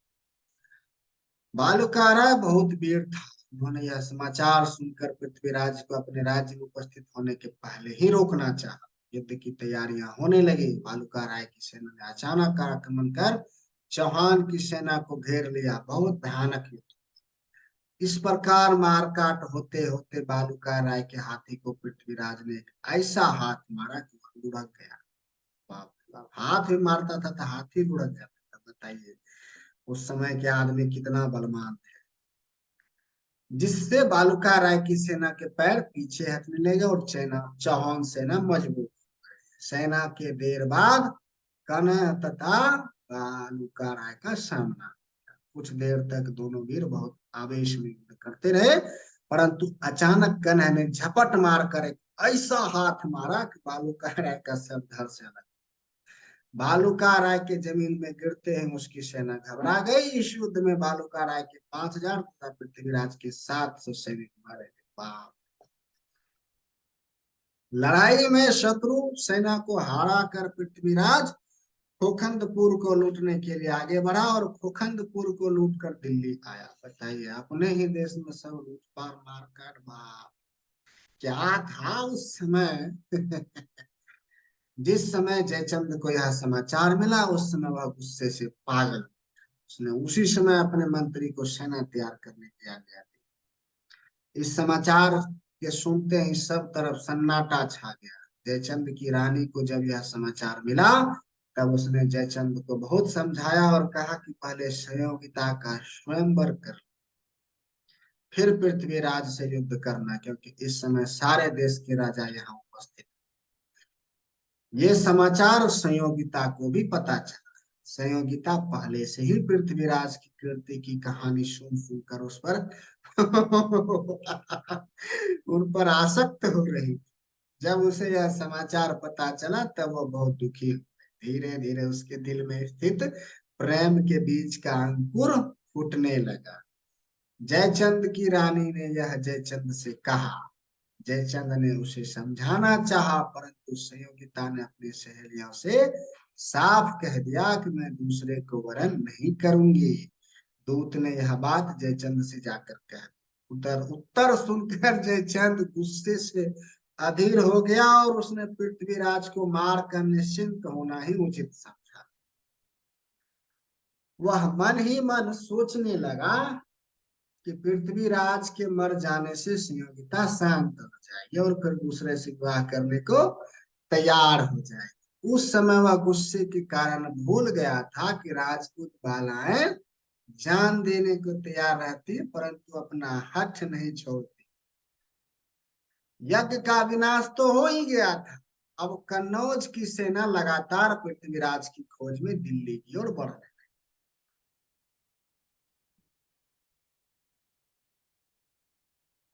बालूका राय बहुत वीर था। उन्होंने यह समाचार सुनकर पृथ्वीराज को अपने राज्य में उपस्थित होने के पहले ही रोकना चाहा। युद्ध की तैयारियां होने लगी। बालूका राय की सेना ने अचानक आक्रमण कर चौहान की सेना को घेर लिया। बहुत भयानक युद्ध। इस प्रकार मारकाट होते होते बालूका राय के हाथी को पृथ्वीराज ने एक ऐसा हाथ मारा कि वह लुढ़क गया। बाप रे बाप, हाथ भी मारता था तो हाथी लुढ़क जाता था। बताइए उस समय के आदमी कितना बलवान थे। जिससे बालूका राय की सेना के पैर पीछे हटने लगे और चौहान सेना मजबूत। सेना के देर बाद कनह तथा बालूका राय का सामना। कुछ देर तक दोनों वीर बहुत आवेश में युद्ध करते रहे, परंतु अचानक कनह ने झपट मारकर एक ऐसा हाथ मारा कि बालूका राय का सर धड़ से अलग। बालूका राय के जमीन में गिरते ही उसकी सेना घबरा गई। इस युद्ध में बालूका राय के 5,000 तथा पृथ्वीराज के 700 सैनिक मारे गए। बाप, लड़ाई में शत्रु सेना को हारा कर पृथ्वीराज खोखंदपुर को लूटने के लिए आगे बढ़ा और खोखंदपुर को लूट कर दिल्ली आया। बताइए, अपने ही देश में सब लूटपाट मारकाट, बाप क्या था उस समय। जिस समय जयचंद को यह समाचार मिला उस समय वह गुस्से से पागल। उसने उसी समय अपने मंत्री को सेना तैयार करने की आज्ञा दी। इस समाचार के सुनते ही सब तरफ सन्नाटा छा गया। जयचंद की रानी को जब यह समाचार मिला तब उसने जयचंद को बहुत समझाया और कहा कि पहले संयोगिता का स्वयंवर कर, फिर पृथ्वीराज से युद्ध करना, क्योंकि इस समय सारे देश के राजा यहाँ उपस्थित। ये समाचार संयोगिता को भी पता चला। संयोगिता पहले से ही पृथ्वीराज की कीर्ति की कहानी सुन सुनकर उस पर उन पर आसक्त हो रही। जब उसे यह समाचार पता चला तब वह बहुत दुखी हो गई। धीरे धीरे उसके दिल में स्थित प्रेम के बीज का अंकुर फूटने लगा। जयचंद की रानी ने यह जयचंद से कहा। जयचंद ने उसे समझाना चाहा, परंतु संयोगिता ने अपनी सहेलियों से साफ कह दिया कि मैं दूसरे को वरण नहीं करूंगी। दूत ने यह बात जयचंद से जाकर कह दी। उत्तर उत्तर सुनकर जयचंद गुस्से से अधीर हो गया और उसने पृथ्वीराज को मारकर निश्चिंत होना ही उचित समझा। वह मन ही मन सोचने लगा कि पृथ्वीराज के मर जाने से संयोगिता शांत हो जाएगी और फिर दूसरे से विवाह करने को तैयार हो जाएगी। उस समय वह गुस्से के कारण भूल गया था कि राजपूत बालाएं जान देने को तैयार रहती, परंतु अपना हठ नहीं छोड़ती। यज्ञ का विनाश तो हो ही गया था। अब कन्नौज की सेना लगातार पृथ्वीराज की खोज में दिल्ली की ओर बढ़ रही।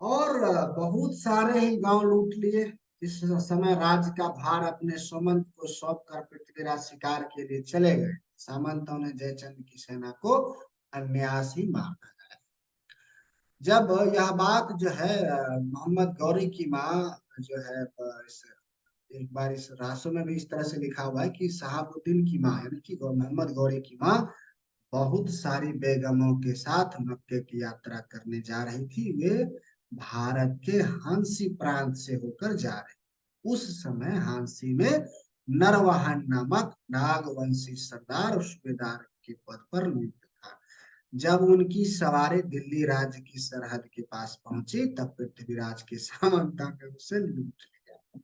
और बहुत सारे ही गांव लूट लिए। इस समय राज्य का भार अपने सुमंत को सौंप कर पृथ्वीराज शिकार के लिए चले गए। सामंतों ने जयचंद की सेना को अन्यासी मार डाला। जब यह बात जो है मोहम्मद गौरी की माँ जो है एक बार इस रासों में भी इस तरह से लिखा हुआ है कि शहाबुद्दीन की माँ यानी कि मोहम्मद गौरी की माँ बहुत सारी बेगमों के साथ मक्के की यात्रा करने जा रही थी। वे भारत के हांसी प्रांत से होकर जा रहे। उस समय हांसी में नरवाहन नामक नागवंशी सरदार सूबेदार के पद पर नियुक्त था। जब उनकी सवारी दिल्ली राज्य की सरहद के पास पहुंची तब पृथ्वीराज के सामंता ने उसे लूट लिया।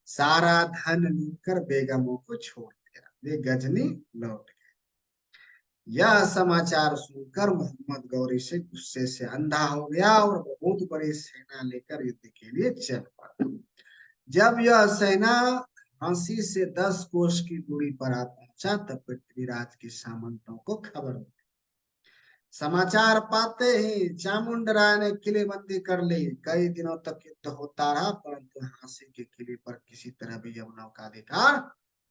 सारा धन लूट कर बेगमों को छोड़ दिया। वे गजनी लौट। यह समाचार सुनकर मोहम्मद गौरी से गुस्से से अंधा हो गया और बहुत बड़ी सेना लेकर युद्ध के लिए चल पड़ा। जब यह सेना झांसी से 10 कोस की दूरी पर आ पहुंचा तब पृथ्वीराज के सामंतों को खबर हुई। समाचार पाते ही चामुंड राय ने किलेबंदी कर ली। कई दिनों तक युद्ध होता रहा, परंतु झांसी के किले पर किसी तरह भी यवनों का अधिकार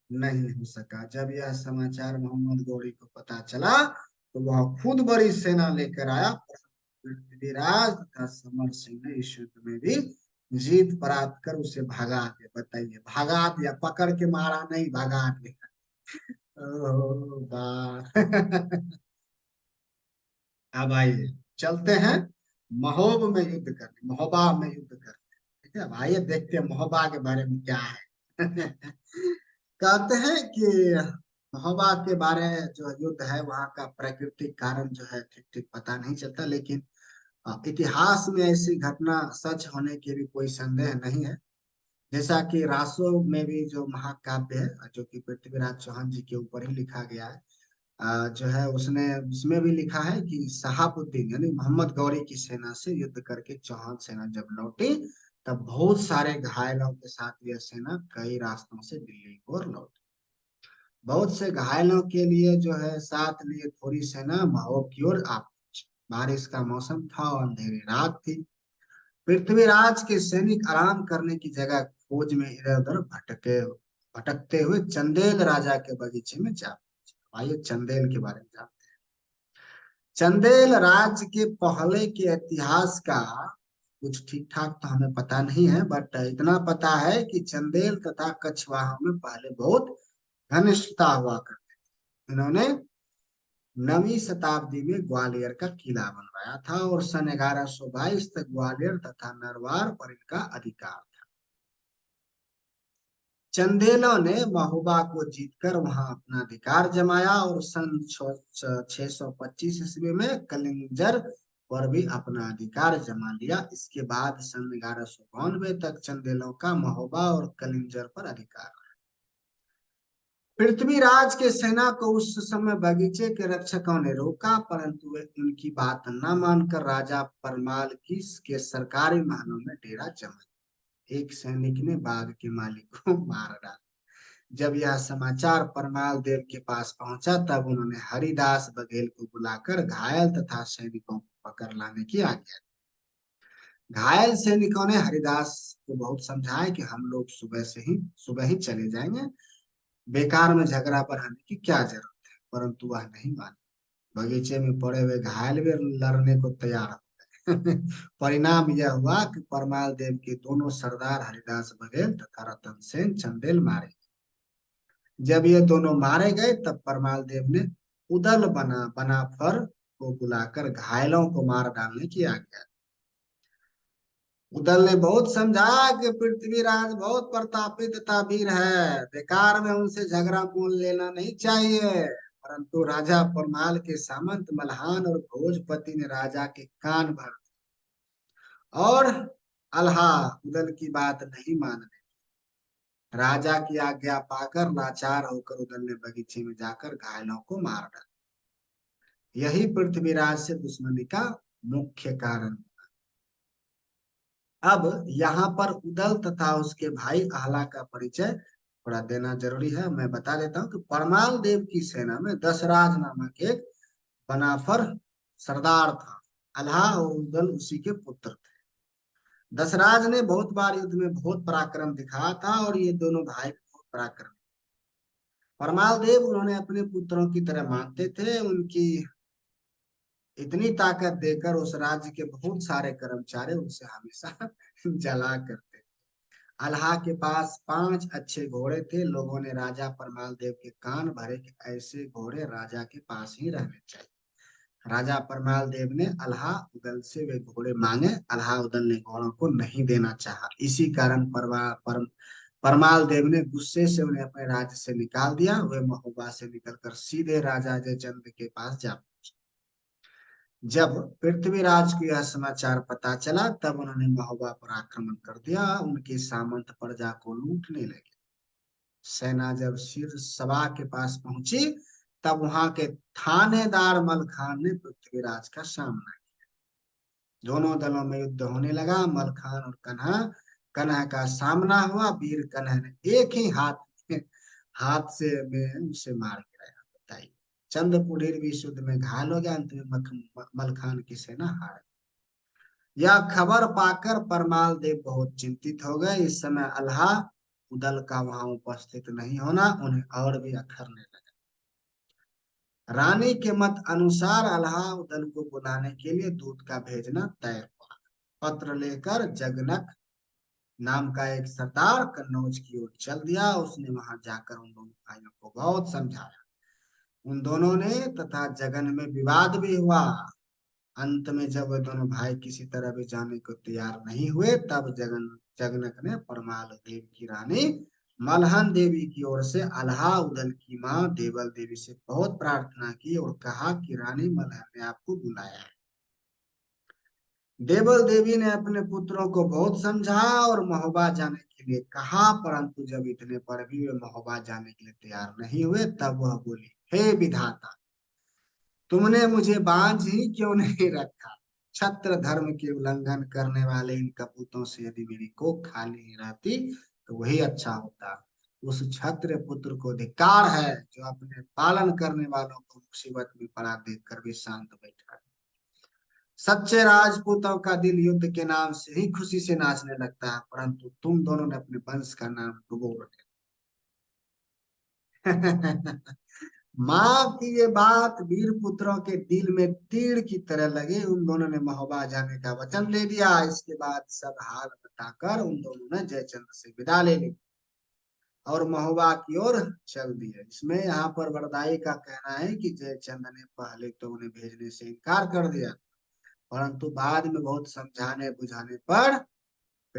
नहीं हो सका। जब यह समाचार मोहम्मद गौरी को पता चला तो वह खुद बड़ी सेना लेकर आया। पृथ्वीराज तथा समर सिंह ने इस युद्ध में भी जीत प्राप्त कर उसे भगा दिया। बताइए, भगा दिया, पकड़ के मारा नहीं, भगा दिया। ओह वाह। अब आइए चलते हैं महोब में युद्ध करने, महोबा में युद्ध करने। ठीक है, अब आइए देखते हैं महोबा के बारे में क्या है। कहते हैं कि महोबा के बारे जो युद्ध है वहाँ का प्राकृतिक कारण जो है ठीक ठीक पता नहीं चलता, लेकिन इतिहास में ऐसी घटना सच होने की भी कोई संदेह नहीं है। जैसा कि रासो में भी जो महाकाव्य है जो कि पृथ्वीराज चौहान जी के ऊपर ही लिखा गया है, जो है उसने उसमें भी लिखा है कि शहाबुद्दीन यानी मोहम्मद गौरी की सेना से युद्ध करके चौहान सेना जब लौटी तब बहुत सारे घायलों के साथ यह सेना कई रास्तों से दिल्ली की ओर लौटी। बहुत से घायलों के लिए जो है साथ लिए थोड़ी सेना महोब की ओर आ पहुंची। बारिश का मौसम था और अंधेरी रात थी। पृथ्वीराज के सैनिक आराम करने की जगह खोज में इधर उधर भटकते हुए चंदेल राजा के बगीचे में जा पहुंचे। आइए चंदेल के बारे में जानते हैं। चंदेल राज्य के पहले के इतिहास का कुछ ठीक ठाक तो हमें पता नहीं है, बट इतना पता है कि चंदेल तथा कछवाहों में पहले बहुत घनिष्ठता हुआ करती थी। इन्होंने 9वीं शताब्दी में ग्वालियर का किला बनवाया था और सन 1122 तक ग्वालियर तथा नरवार पर इनका अधिकार था। चंदेलों ने महोबा को जीतकर वहां अपना अधिकार जमाया और सन 625 ईस्वी में कलिंजर पर भी अपना अधिकार जमा लिया। इसके बाद सन 1192 तक चंदेलों का महोबा और कलिंजर पर अधिकार। पृथ्वीराज के सेना को उस समय बगीचे के रक्षकों ने रोका, परंतु वे उनकी बात न मानकर राजा परमाल के सरकारी महलों में डेरा जमा। एक सैनिक ने बाग के मालिक को मार डाला। जब यह समाचार परमाल देव के पास पहुंचा, तब उन्होंने हरिदास बघेल को बुलाकर घायल तथा सैनिकों को पकड़ लाने की आज्ञा दी। घायल सैनिकों ने हरिदास को बहुत समझाया कि हम लोग सुबह ही चले जाएंगे, बेकार में झगड़ा बढ़ाने की क्या जरूरत है, परंतु वह नहीं माना। बगीचे में पड़े हुए घायल भी लड़ने को तैयार हो गए। परिणाम यह हुआ कि परमाल देव के दोनों सरदार हरिदास बघेल तथा रतन सेन चंदेल मारे। जब ये दोनों मारे गए, तब परमाल देव ने उदल बनाफर को बुलाकर घायलों को मार डालने की आज्ञा दी। उदल ने बहुत समझाया कि पृथ्वीराज बहुत प्रतापी तथा वीर है, बेकार में उनसे झगड़ा मोल लेना नहीं चाहिए। परंतु राजा परमाल के सामंत मल्हान और भोजपति ने राजा के कान भर दिए और अल्हा उदल की बात नहीं मानने। राजा की आज्ञा पाकर लाचार होकर उदल ने बगीचे में जाकर घायलों को मार डाला। यही पृथ्वीराज से दुश्मनी का मुख्य कारण। अब यहाँ पर उदल तथा उसके भाई अहला का परिचय थोड़ा देना जरूरी है। मैं बता देता हूँ कि परमाल देव की सेना में दशराज नामक एक बनाफर सरदार था। अल्हा और उदल उसी के पुत्र थे। दशराज ने बहुत बार युद्ध में बहुत पराक्रम दिखाया था और ये दोनों भाई बहुत पराक्रम। परमाल देव उन्होंने अपने पुत्रों की तरह मानते थे। उनकी इतनी ताकत देकर उस राज्य के बहुत सारे कर्मचारी उनसे हमेशा जला करते थे। अल्लाह के पास 5 अच्छे घोड़े थे। लोगों ने राजा परमाल देव के कान भरे कि ऐसे घोड़े राजा के पास ही रहने चाहिए। राजा परमाल देव ने अल्लाह उदल से वे घोड़े मांगे। अल्लाह उदल ने घोड़ों को नहीं देना चाहा। इसी कारण परमाल देव ने गुस्से से उन्हें अपने राज्य से निकाल दिया। वे महोबा से निकलकर सीधे राजा जयचंद्र के पास जा पहुंचे। जब पृथ्वीराज को यह समाचार पता चला, तब उन्होंने महोबा पर आक्रमण कर दिया। उनकी सामंत प्रजा को लूटने लगे। सेना जब सिर सभा के पास पहुंची, तब वहां के थानेदार मलखान ने पृथ्वीराज का सामना किया। दोनों दलों में युद्ध होने लगा। मलखान और कन्हा का सामना हुआ। वीर कन्हा ने एक ही हाथ से में उसे मार गिराया। बताइए, चंद पुढ़ीर भी युद्ध में घायल हो गया। अंत में मलखान की सेना हार गई। यह खबर पाकर परमाल देव बहुत चिंतित हो गए। इस समय अल्लाह उदल का वहां उपस्थित नहीं होना उन्हें और भी अखरने लगा। रानी के मत अनुसार अल्लाह उदल को बुलाने के लिए दूत का भेजना तय हुआ। पत्र लेकर जगनक नाम का एक सरदार कन्नौज की ओर चल दिया। उसने वहां जाकर उन दोनों भाइयों को बहुत समझाया। उन दोनों ने तथा जगन में विवाद भी हुआ। अंत में जब वे दोनों भाई किसी तरह भी जाने को तैयार नहीं हुए, तब जगनक ने परमाल देव की रानी मलहन देवी की ओर से अल्हा उदल की मां देवल देवी से बहुत प्रार्थना की और कहा कि रानी मलहन ने आपको बुलाया है। देवल देवी ने अपने पुत्रों को बहुत समझाया और महोबा जाने के लिए कहा, परंतु जब इतने पर भी वे महोबा जाने के लिए तैयार नहीं हुए, तब वह बोली, हे विधाता, तुमने मुझे बांझ ही क्यों नहीं रखा। छत्र धर्म के उल्लंघन करने वाले इन कपूतों से यदि मेरी कोख खाली ही रहती तो वही अच्छा होता। उस छत्र पुत्र को धिक्कार है जो अपने पालन करने वालों को मुसीबत में पड़ा देखकर भी शांत बैठा है। सच्चे राजपूतों का दिल युद्ध के नाम से ही खुशी से नाचने लगता है, परंतु तुम दोनों ने अपने वंश का नाम डुबो रखा। माँ की ये बात वीर पुत्रों के दिल में तीर की तरह लगी। उन दोनों ने महोबा जाने का वचन ले लिया। इसके बाद सब हाल बताकर उन दोनों ने जयचंद्र से विदा ले ली और महोबा की ओर चल दिए। इसमें यहाँ पर वरदाई का कहना है कि जयचंद्र ने पहले तो उन्हें भेजने से इनकार कर दिया, परंतु बाद में बहुत समझाने बुझाने पर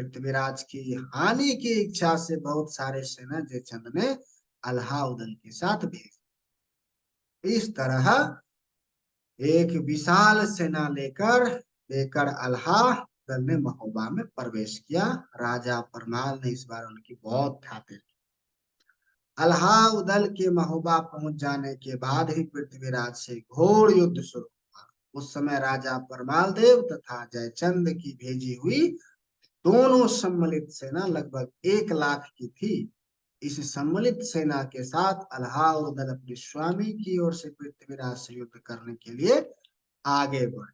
पृथ्वीराज की हानि की इच्छा से बहुत सारे सेना जयचंद ने अलाउद्दीन के साथ भेज। इस तरह एक विशाल सेना लेकर लेकर अलाउद्दीन ने महोबा में प्रवेश किया। राजा परमाल ने इस बार उनकी बहुत खातिर की। अलाउद्दीन के महोबा पहुंच जाने के बाद ही पृथ्वीराज से घोर युद्ध शुरू हुआ। उस समय राजा परमाल देव तथा जयचंद की भेजी हुई दोनों सम्मिलित सेना लगभग 1 लाख की थी। इस सम्मिलित सेना के साथ अलाउद्दीन अपने स्वामी की ओर से पृथ्वीराज से युद्ध करने के लिए आगे बढ़े।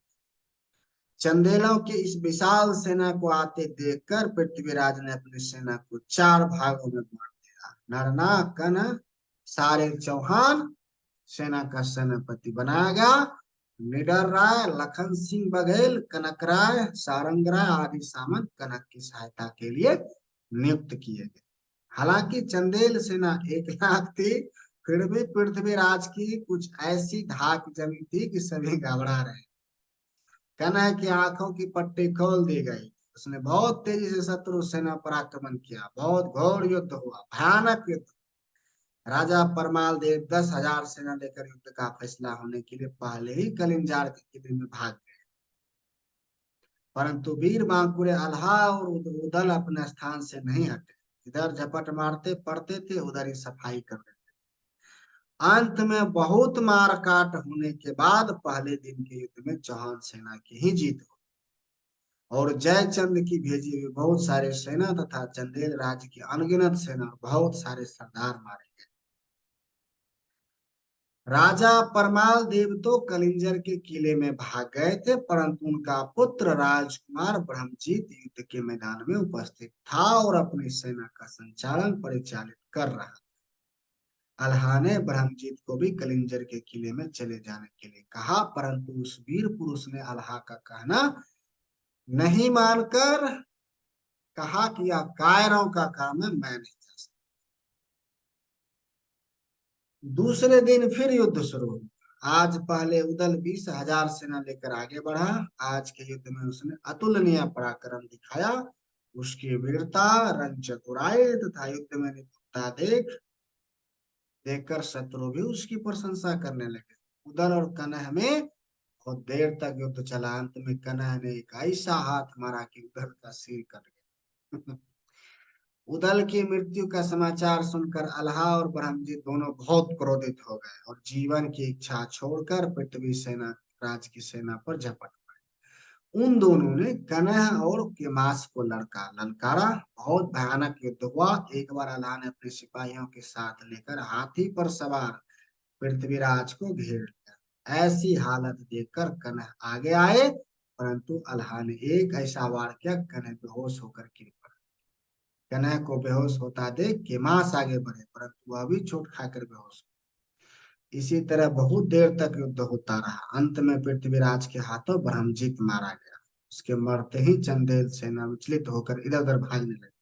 चंदेलों की इस विशाल सेना को आते देखकर पृथ्वीराज ने अपनी सेना को 4 भागों में बांट दिया। नरना कन सारे चौहान सेना का सेनापति बनाया गया। निडर राय, लखन सिंह बघेल, कनक राय, सारंग राय आदि सामंत कनक की सहायता के लिए नियुक्त किए गए। हालांकि चंदेल सेना 1 लाख थी, फिर भी पृथ्वीराज की कुछ ऐसी धाक जमी थी कि सभी घबरा रहे। कनह की आंखों की पट्टी खोल दी गई। उसने बहुत तेजी से शत्रु सेना पर आक्रमण किया। बहुत घोर युद्ध हुआ, भयानक युद्ध। राजा परमाल देव 10,000 सेना लेकर युद्ध का फैसला होने के लिए पहले ही कलिंजार के किले में भाग गए। परंतु वीर बांकुरे अल्हा और उदल अपने स्थान से नहीं हटे। इधर झपट मारते पड़ते थे, उधर ही सफाई कर देते। अंत में बहुत मार काट होने के बाद पहले दिन के युद्ध में चौहान सेना की ही जीत हुई और जयचंद की भेजी हुई बहुत सारे सेना तथा चंदेल राज्य की अनगिनत सेना और बहुत सारे सरदार मारे गए। राजा परमाल देव तो कलिंजर के किले में भाग गए थे, परंतु उनका पुत्र राजकुमार ब्रह्मजीत युद्ध के मैदान में उपस्थित था और अपनी सेना का संचालन परिचालित कर रहा। अल्लाह ने ब्रह्मजीत को भी कलिंजर के किले में चले जाने के लिए कहा, परंतु उस वीर पुरुष ने अल्लाह का कहना नहीं मानकर कहा कि यह कायरों का काम है, मैं नहीं जा सकता। दूसरे दिन फिर युद्ध शुरू हुआ। आज पहले उदल 20,000 सेना लेकर आगे बढ़ा। आज के युद्ध में उसने अतुलनीय पराक्रम दिखाया। उसकी वीरता, रंग चतुराई तथा युद्ध में निपुणता देखकर शत्रु भी उसकी प्रशंसा करने लगे। उदल और कनह में बहुत देर तक युद्ध चला। अंत में कनह ने एक ऐसा हाथ मारा कि उदल का सिर कट गया। उदल की मृत्यु का समाचार सुनकर अल्लाह और ब्रह्मजीत दोनों बहुत क्रोधित हो गए और जीवन की इच्छा छोड़कर पृथ्वी सेना राज की सेना पर झपट पड़े। उन दोनों ने कनह और केमास को ललकारा। बहुत भयानक युद्ध हुआ। एक बार अल्लाह ने अपने सिपाहियों के साथ लेकर हाथी पर सवार पृथ्वीराज को घेर लिया। ऐसी हालत देखकर कनह आगे आए, परंतु अल्लाह ने एक ऐसा वार किया, कनह बेहोश होकर गिर पड़ा। कनह को बेहोश होता देख केमास आगे बढ़े, परंतु वह भी चोट खाकर बेहोश हो। इसी तरह बहुत देर तक युद्ध होता रहा। अंत में पृथ्वीराज के हाथों ब्रह्मजीत मारा गया। उसके मरते ही चंदेल सेना विचलित होकर इधर उधर भागने लगी।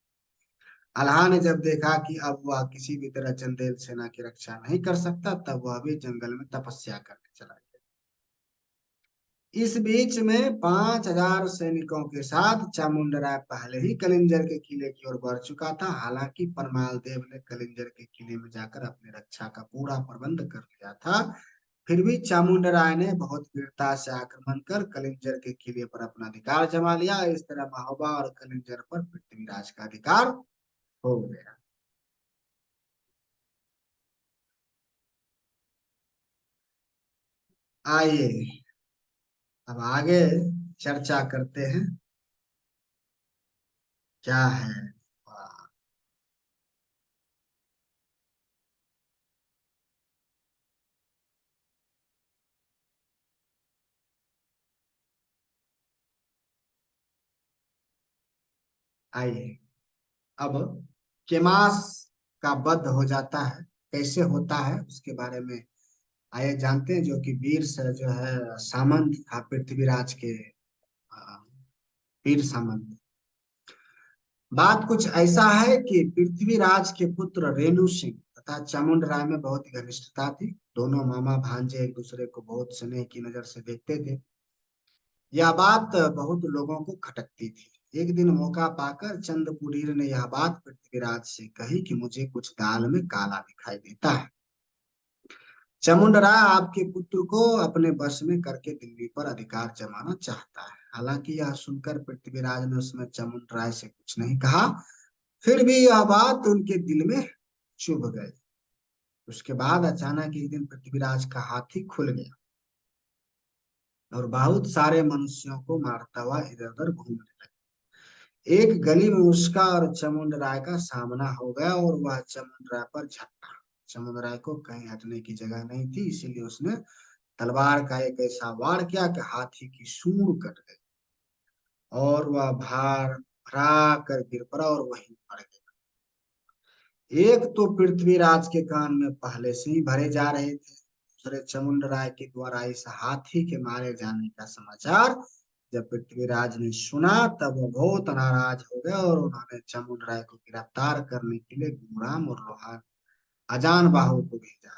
अल्लाह ने जब देखा कि अब वह किसी भी तरह चंदेल सेना की रक्षा नहीं कर सकता, तब वह भी जंगल में तपस्या करने चला गया। इस बीच में 5,000 सैनिकों के साथ चामुंडराय पहले ही कलिंजर के किले की ओर बढ़ चुका था। हालांकि परमाल देव ने कलिंजर के किले में जाकर अपनी रक्षा का पूरा प्रबंध कर लिया था, फिर भी चामुंडराय ने बहुत वीरता से आक्रमण कर कलिंजर के किले पर अपना अधिकार जमा लिया। इस तरह महोबा और कलिंजर पर पृथ्वीराज का अधिकार हो गया। आइए अब आगे चर्चा करते हैं क्या है। वाह, आइए अब केमास का वध हो जाता है, कैसे होता है उसके बारे में आइए जानते हैं। जो कि वीर से जो है सामंत था पृथ्वीराज के, अ, वीर सामंत। बात कुछ ऐसा है कि पृथ्वीराज के पुत्र रेणु सिंह तथा चामुंड राय में बहुत ही घनिष्ठता थी। दोनों मामा भांजे एक दूसरे को बहुत स्नेह की नजर से देखते थे। यह बात बहुत लोगों को खटकती थी। एक दिन मौका पाकर चंद्रपुरीर ने यह बात पृथ्वीराज से कही कि मुझे कुछ दाल में काला दिखाई देता है। चामुंडराय आपके पुत्र को अपने वश में करके दिल्ली पर अधिकार जमाना चाहता है। हालांकि यह सुनकर पृथ्वीराज ने उसमें चामुंडराय से कुछ नहीं कहा, फिर भी यह बात उनके दिल में चुभ गई। उसके बाद अचानक एक दिन पृथ्वीराज का हाथी खुल गया और बहुत सारे मनुष्यों को मारता हुआ इधर उधर घूमने लगा। एक गली में उसका और चामुंडराय का सामना हो गया और वह चामुंडराय पर झपटा। चामुंडराय को कहीं हटने की जगह नहीं थी, इसीलिए उसने तलवार का एक ऐसा वार किया कि हाथी की सूंड कट गई और वह भार भरा कर गिर पड़ा और वहीं पड़ गया। एक तो पृथ्वीराज के कान में पहले से ही भरे जा रहे थे, दूसरे चामुंडराय के द्वारा इस हाथी के मारे जाने का समाचार जब पृथ्वीराज ने सुना तब वो बहुत नाराज हो गए और उन्होंने चामुंडराय को गिरफ्तार करने के लिए गुमराम और लोहार अजान बाहु को भेजा।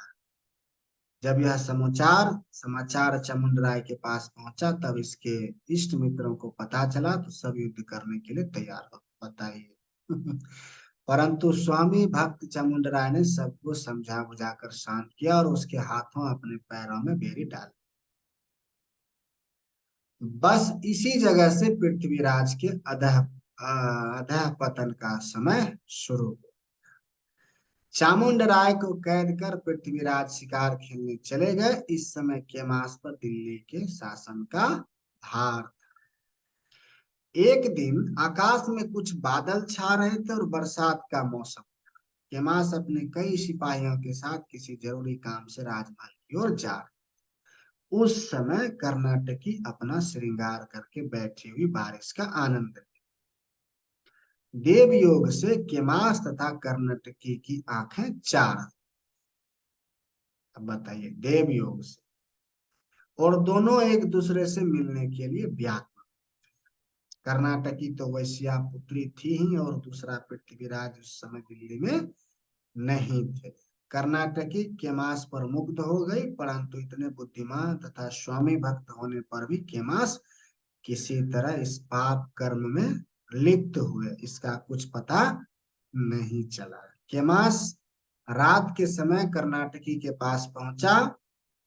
जब यह समाचार समाचार चामुंडराय के पास पहुंचा तब इसके इष्ट मित्रों को पता चला तो सब युद्ध करने के लिए तैयार हो। बताइए। परंतु स्वामी भक्त चामुंडराय ने सबको समझा बुझाकर शांत किया और उसके हाथों अपने पैरों में बेरी डाली। बस इसी जगह से पृथ्वीराज के अधः पतन का समय शुरू हुआ। चामुंडराय को कैद कर पृथ्वीराज शिकार खेलने चले गए। इस समय केमास पर दिल्ली के शासन का भार। एक दिन आकाश में कुछ बादल छा रहे थे और बरसात का मौसम। केमास अपने कई सिपाहियों के साथ किसी जरूरी काम से राजमहल की ओर जा रहे। उस समय कर्नाटकी अपना श्रृंगार करके बैठी हुई बारिश का आनंद ले। देव योग से केमास तथा कर्नाटकी की आंखें चार। अब बताइए, देव योग से, और दोनों एक दूसरे से मिलने के लिए व्याकुल। कर्नाटकी तो वैश्या पुत्री थी ही और दूसरा पृथ्वीराज उस समय दिल्ली में नहीं थे। कर्नाटकी केमास पर मुग्ध हो गई, परंतु इतने बुद्धिमान तथा स्वामी भक्त होने पर भी केमास किसी तरह इस पाप कर्म में लिप्त हुए इसका कुछ पता नहीं चला। केमास रात के समय कर्नाटकी के पास पहुंचा।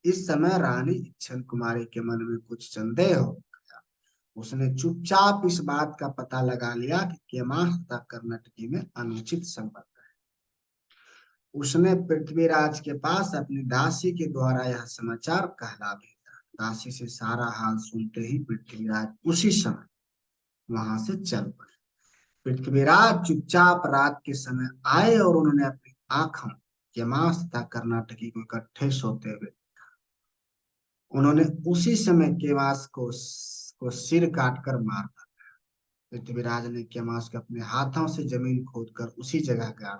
इस समय रानी इच्छन कुमारी के मन में कुछ संदेह हो गया। उसने चुपचाप इस बात का पता लगा लिया कि केमास तथा कर्नाटकी में अनुचित संबंध। उसने पृथ्वीराज के पास अपनी दासी के द्वारा यह समाचार कहला भेजा। दासी से सारा हाल सुनते ही पृथ्वीराज उसी समय वहां से चल पड़े। पृथ्वीराज चुपचाप रात के समय आए और उन्होंने अपनी आंखों केमास तथा कर्नाटकी को इकट्ठे सोते हुए देखा। उन्होंने उसी समय केमास को सिर काटकर मार डाला। पृथ्वीराज ने केमास को अपने हाथों से जमीन खोदकर उसी जगह गाड़।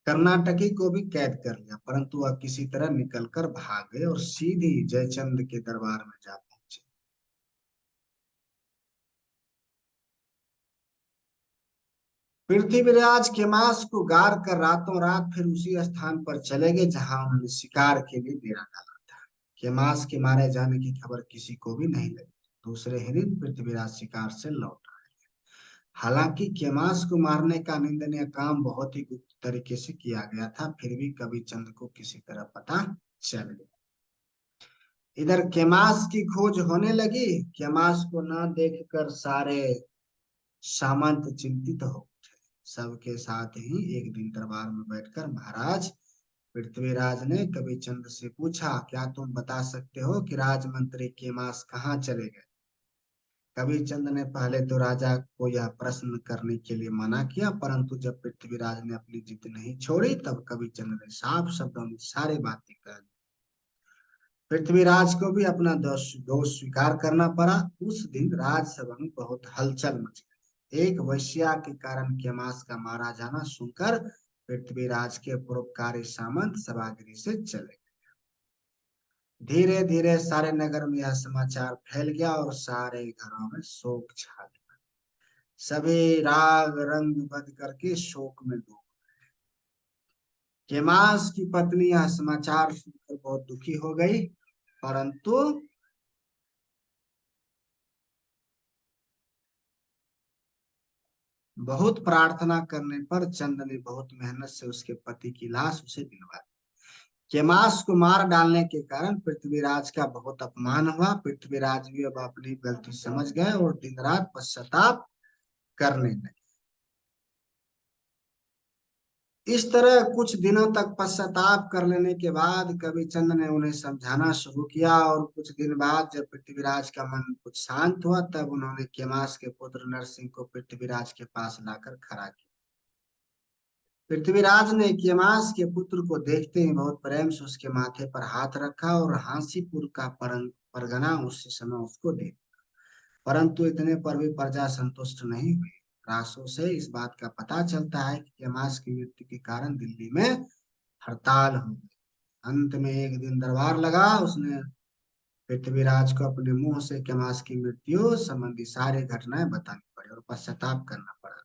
कर्नाटकी को भी कैद कर लिया, परंतु वह किसी तरह निकलकर भाग गए और सीधी जयचंद के दरबार में जा पहुंचे। पृथ्वीराज केमास को गाड़ कर रातों रात फिर उसी स्थान पर चले गए जहां उन्होंने शिकार के लिए डेरा डाला था। केमास के मारे जाने की खबर किसी को भी नहीं लगी। दूसरे ही दिन पृथ्वीराज शिकार से लौट आए। हालांकि केमास को मारने का निंदनीय काम बहुत ही गुप्त तरीके से किया गया था, फिर भी कवि चंद को किसी तरह पता चल गया। इधर केमास की खोज होने लगी। केमास को न देखकर सारे सामंत चिंतित हो उठे। सबके साथ ही एक दिन दरबार में बैठकर महाराज पृथ्वीराज ने कवि चंद से पूछा, क्या तुम बता सकते हो कि राजमंत्री केमास कहाँ चले गए? कवि चंद ने पहले तो राजा को यह प्रश्न करने के लिए मना किया, परंतु जब पृथ्वीराज ने अपनी जिद नहीं छोड़ी तब कवि चंद ने साफ शब्दों में सारी बातें कह दी। पृथ्वीराज को भी अपना दोष दोष स्वीकार करना पड़ा। उस दिन राजसभा में बहुत हलचल मच गई। एक वैश्या के कारण केमास का मारा जाना सुनकर पृथ्वीराज के परोपकारी सामंत सभागिरी से चले गए। धीरे धीरे सारे नगर में यह समाचार फैल गया और सारे घरों में शोक छा गया। सभी राग रंग बद करके शोक में डूब। केमास की पत्नी यह समाचार सुनकर बहुत दुखी हो गई, परंतु बहुत प्रार्थना करने पर चंद ने बहुत मेहनत से उसके पति की लाश उसे दिलवा दी। केमास को मार डालने के कारण पृथ्वीराज का बहुत अपमान हुआ। पृथ्वीराज भी अब अपनी गलती समझ गए और दिन रात पश्चाताप करने लगे। इस तरह कुछ दिनों तक पश्चाताप कर लेने के बाद कवि चंद ने उन्हें समझाना शुरू किया, और कुछ दिन बाद जब पृथ्वीराज का मन कुछ शांत हुआ तब उन्होंने केमास के पुत्र नरसिंह को पृथ्वीराज के पास लाकर खड़ा किया। पृथ्वीराज ने केमास के पुत्र को देखते ही बहुत प्रेम से उसके माथे पर हाथ रखा और हांसीपुर का परगना उसी समय उसको दे दिया। परंतु इतने पर भी प्रजा संतुष्ट नहीं हुई। रासों से इस बात का पता चलता है कि केमास की मृत्यु के कारण दिल्ली में हड़ताल हो गई। अंत में एक दिन दरबार लगा, उसने पृथ्वीराज को अपने मुंह से केमास की मृत्यु संबंधी सारी घटनाएं बतानी पड़ी और पश्चाताप करना पड़ा।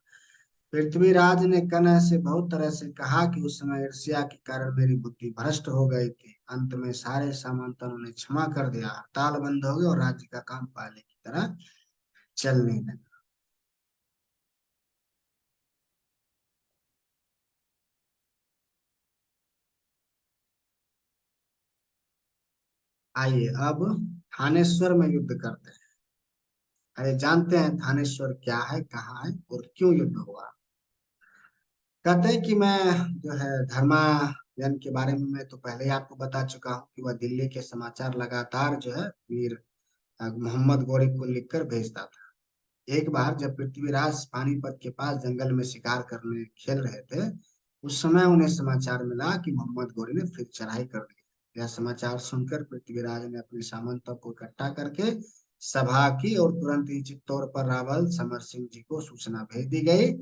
पृथ्वीराज ने कनह से बहुत तरह से कहा कि उस समय ईर्ष्या के कारण मेरी बुद्धि भ्रष्ट हो गई थी। अंत में सारे सामंतों ने क्षमा कर दिया, हड़ताल बंद हो गई और राज्य का काम पहले की तरह चलने लगा। आइए अब थानेश्वर में युद्ध करते हैं। अरे जानते हैं थानेश्वर क्या है, कहाँ है और क्यों युद्ध हुआ। कहते हैं कि मैं जो है धर्मायन के बारे में मैं तो पहले ही आपको बता चुका हूँ कि वह दिल्ली के समाचार लगातार जो है वीर मोहम्मद गौरी को लिखकर भेजता था। एक बार जब पृथ्वीराज पानीपत के पास जंगल में शिकार करने खेल रहे थे, उस समय उन्हें समाचार मिला कि मोहम्मद गौरी ने फिर चढ़ाई कर दी। यह समाचार सुनकर पृथ्वीराज ने अपने सामंतों को इकट्ठा करके सभा की और तुरंत ही चित्तौड़ पर रावल समर सिंह जी को सूचना भेज दी गई।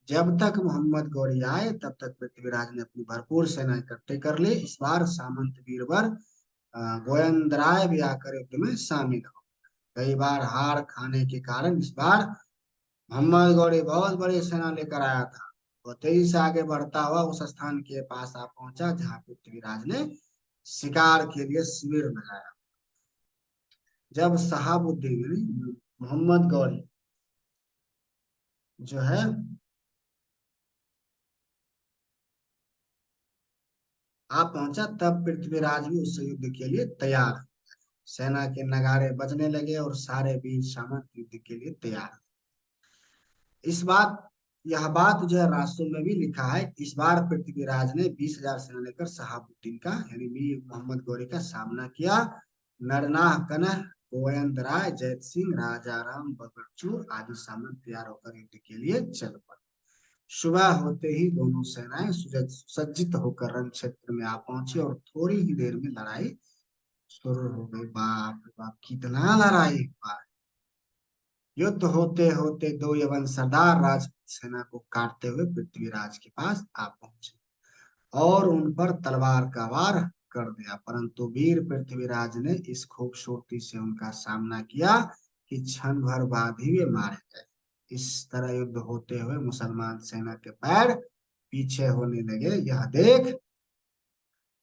जब तक मोहम्मद गौरी आए तब तक पृथ्वीराज ने अपनी भरपूर सेना इकट्ठे कर ली। इस बार सामंत बीरबल गोविंदराय भी आकर युद्ध में शामिल हो। कई बार हार खाने के कारण इस बार मोहम्मद गौरी बहुत बड़ी सेना लेकर आया था। वो तेजी से आगे बढ़ता हुआ उस स्थान के पास आ पहुंचा जहां पृथ्वीराज ने शिकार के लिए शिविर लगाया। जब शहाबुद्दीन मोहम्मद गौरी जो है आ पहुंचा तब पृथ्वीराज भी उससे युद्ध के लिए तैयार। सेना के नगाड़े बजने लगे और सारे वीर सामंत युद्ध के लिए तैयार। इस बात यह बात जो है रास्तों में भी लिखा है। इस बार पृथ्वीराज ने 20,000 सेना लेकर शहाबुद्दीन का यानी वीर मोहम्मद गौरी का सामना किया। नरनाह कनह गोविंद राय जैत सिंह राजा राम बगड़चू आदि सामंत तैयार होकर युद्ध के लिए चल पड़े। सुबह होते ही दोनों सेनाएं सुसज्जित होकर रण क्षेत्र में आ पहुंची और थोड़ी ही देर में लड़ाई शुरू हो गई। बाप रे बाप कितना लड़ाई हुआ। युद्ध होते होते दो यवन सरदार राजपूत सेना को काटते हुए पृथ्वीराज के पास आ पहुंचे और उन पर तलवार का वार कर दिया। परंतु वीर पृथ्वीराज ने इस खूबसूरती से उनका सामना किया कि क्षण भर बाद ही वे मारे गए। इस तरह युद्ध होते हुए मुसलमान सेना के पैर पीछे होने लगे। यह देख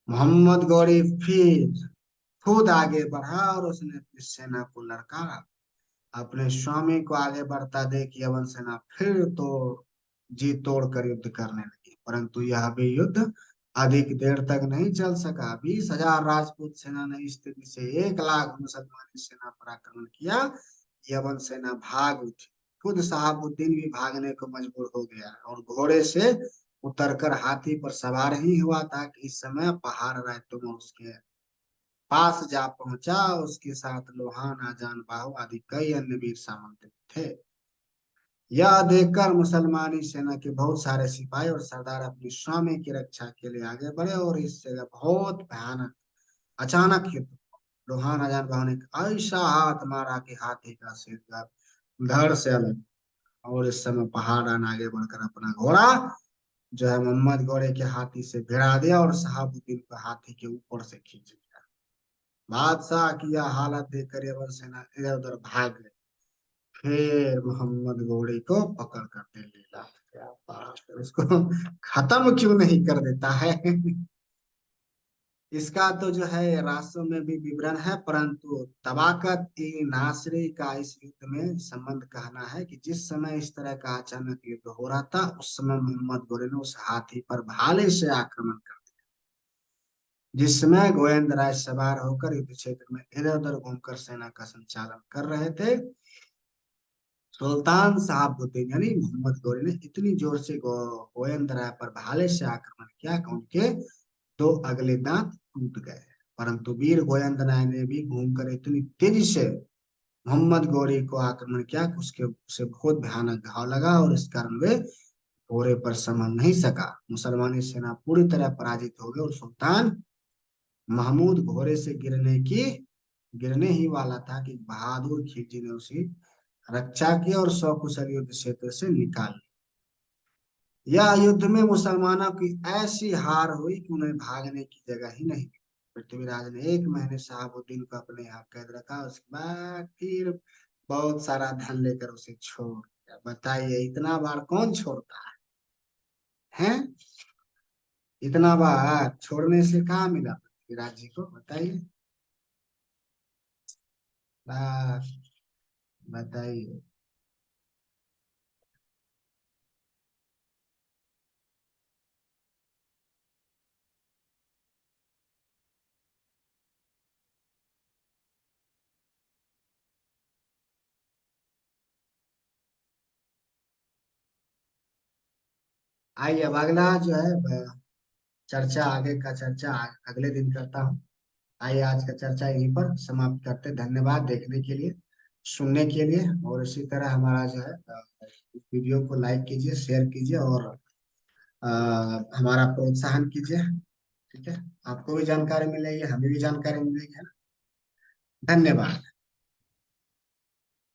मोहम्मद गौरी फिर खुद आगे बढ़ा और उसने अपनी सेना को लड़का। अपने स्वामी को आगे बढ़ता देख यवन सेना फिर तो जी तोड़ कर युद्ध करने लगी। परंतु यह भी युद्ध अधिक देर तक नहीं चल सका। 20,000 राजपूत सेना ने इस स्थिति से 1 लाख मुसलमानी सेना पर आक्रमण किया। यवन सेना भाग उठी। खुद शहाबुद्दीन भी भागने को मजबूर हो गया और घोड़े से उतरकर हाथी पर सवार ही हुआ था कि इस समय पहाड़ रायतों में उसके पास जा पहुंचा। उसके साथ लोहान आजान बाहु आदि कई अन्य वीर सामंत भी थे। यह देखकर मुसलमानी सेना के बहुत सारे सिपाही और सरदार अपनी स्वामी की रक्षा के लिए आगे बढ़े और इस जगह बहुत भयानक अचानक युद्ध हुआ। लोहान आजान बाहु ने ऐसा हाथ मारा कि हाथी का सिर धड़ से अलग। और इस समय पहाड़ान आगे बढ़कर अपना घोड़ा जो है मोहम्मद घोड़े के हाथी से भिड़ा दिया और शहाबुद्दीन को हाथी के ऊपर से खींच लिया। बादशाह की यह हालत देखकर यवन सेना इधर उधर भाग गई। फिर मोहम्मद घोड़ी को पकड़ कर दिल्ली ला। क्या बात है, उसको खत्म क्यों नहीं कर देता है। इसका तो जो है राष्ट्रों में भी विवरण है, परंतु तबाकत ई नासरी का इस युद्ध में संबंध कहना है कि जिस समय इस तरह का अचानक युद्ध हो रहा था, उस समय मोहम्मद गोरे ने उस हाथी पर भाले से आक्रमण कर दिया, जिसमें गोविंद राय सवार होकर युद्ध क्षेत्र में इधर उधर घूमकर सेना का संचालन कर रहे थे। सुल्तान साहबुद्दीन यानी मोहम्मद गौरी ने इतनी जोर से गोविंद राय पर भाले से आक्रमण किया कि उनके दो अगले दांत टूट गए। परंतु वीर गोविंद राय ने भी घूमकर इतनी तेजी से मोहम्मद गौरी को आक्रमण किया कि उसके उसे बहुत भयानक घाव लगा, और इस कारण वे घोड़े पर संभल नहीं सका। मुसलमानी सेना पूरी तरह पराजित हो गई और सुल्तान महमूद घोड़े से गिरने ही वाला था कि बहादुर खिलजी ने उसी रक्षा की और सकुशल युद्ध क्षेत्र से निकाल लिया। यह युद्ध में मुसलमानों की ऐसी हार हुई कि उन्हें भागने की जगह ही नहीं मिली। पृथ्वीराज ने 1 महीने शहाबुद्दीन को अपने यहाँ कैद रखा, उसके बाद फिर बहुत सारा धन लेकर उसे छोड़ दिया। बताइए, इतना बार कौन छोड़ता है? इतना बार छोड़ने से कहाँ मिला पृथ्वीराज जी को? बताइए, बस बताइए। आइए, अब अगला जो है चर्चा, आगे का चर्चा अगले दिन करता हूँ। आइए, आज का चर्चा यहीं पर समाप्त करते हैं। धन्यवाद देखने के लिए, सुनने के लिए, और इसी तरह हमारा जो है इस वीडियो को लाइक कीजिए, शेयर कीजिए, और अ, हमारा प्रोत्साहन कीजिए। ठीक है, आपको भी जानकारी मिलेगी, हमें भी जानकारी मिलेगी, है ना? धन्यवाद।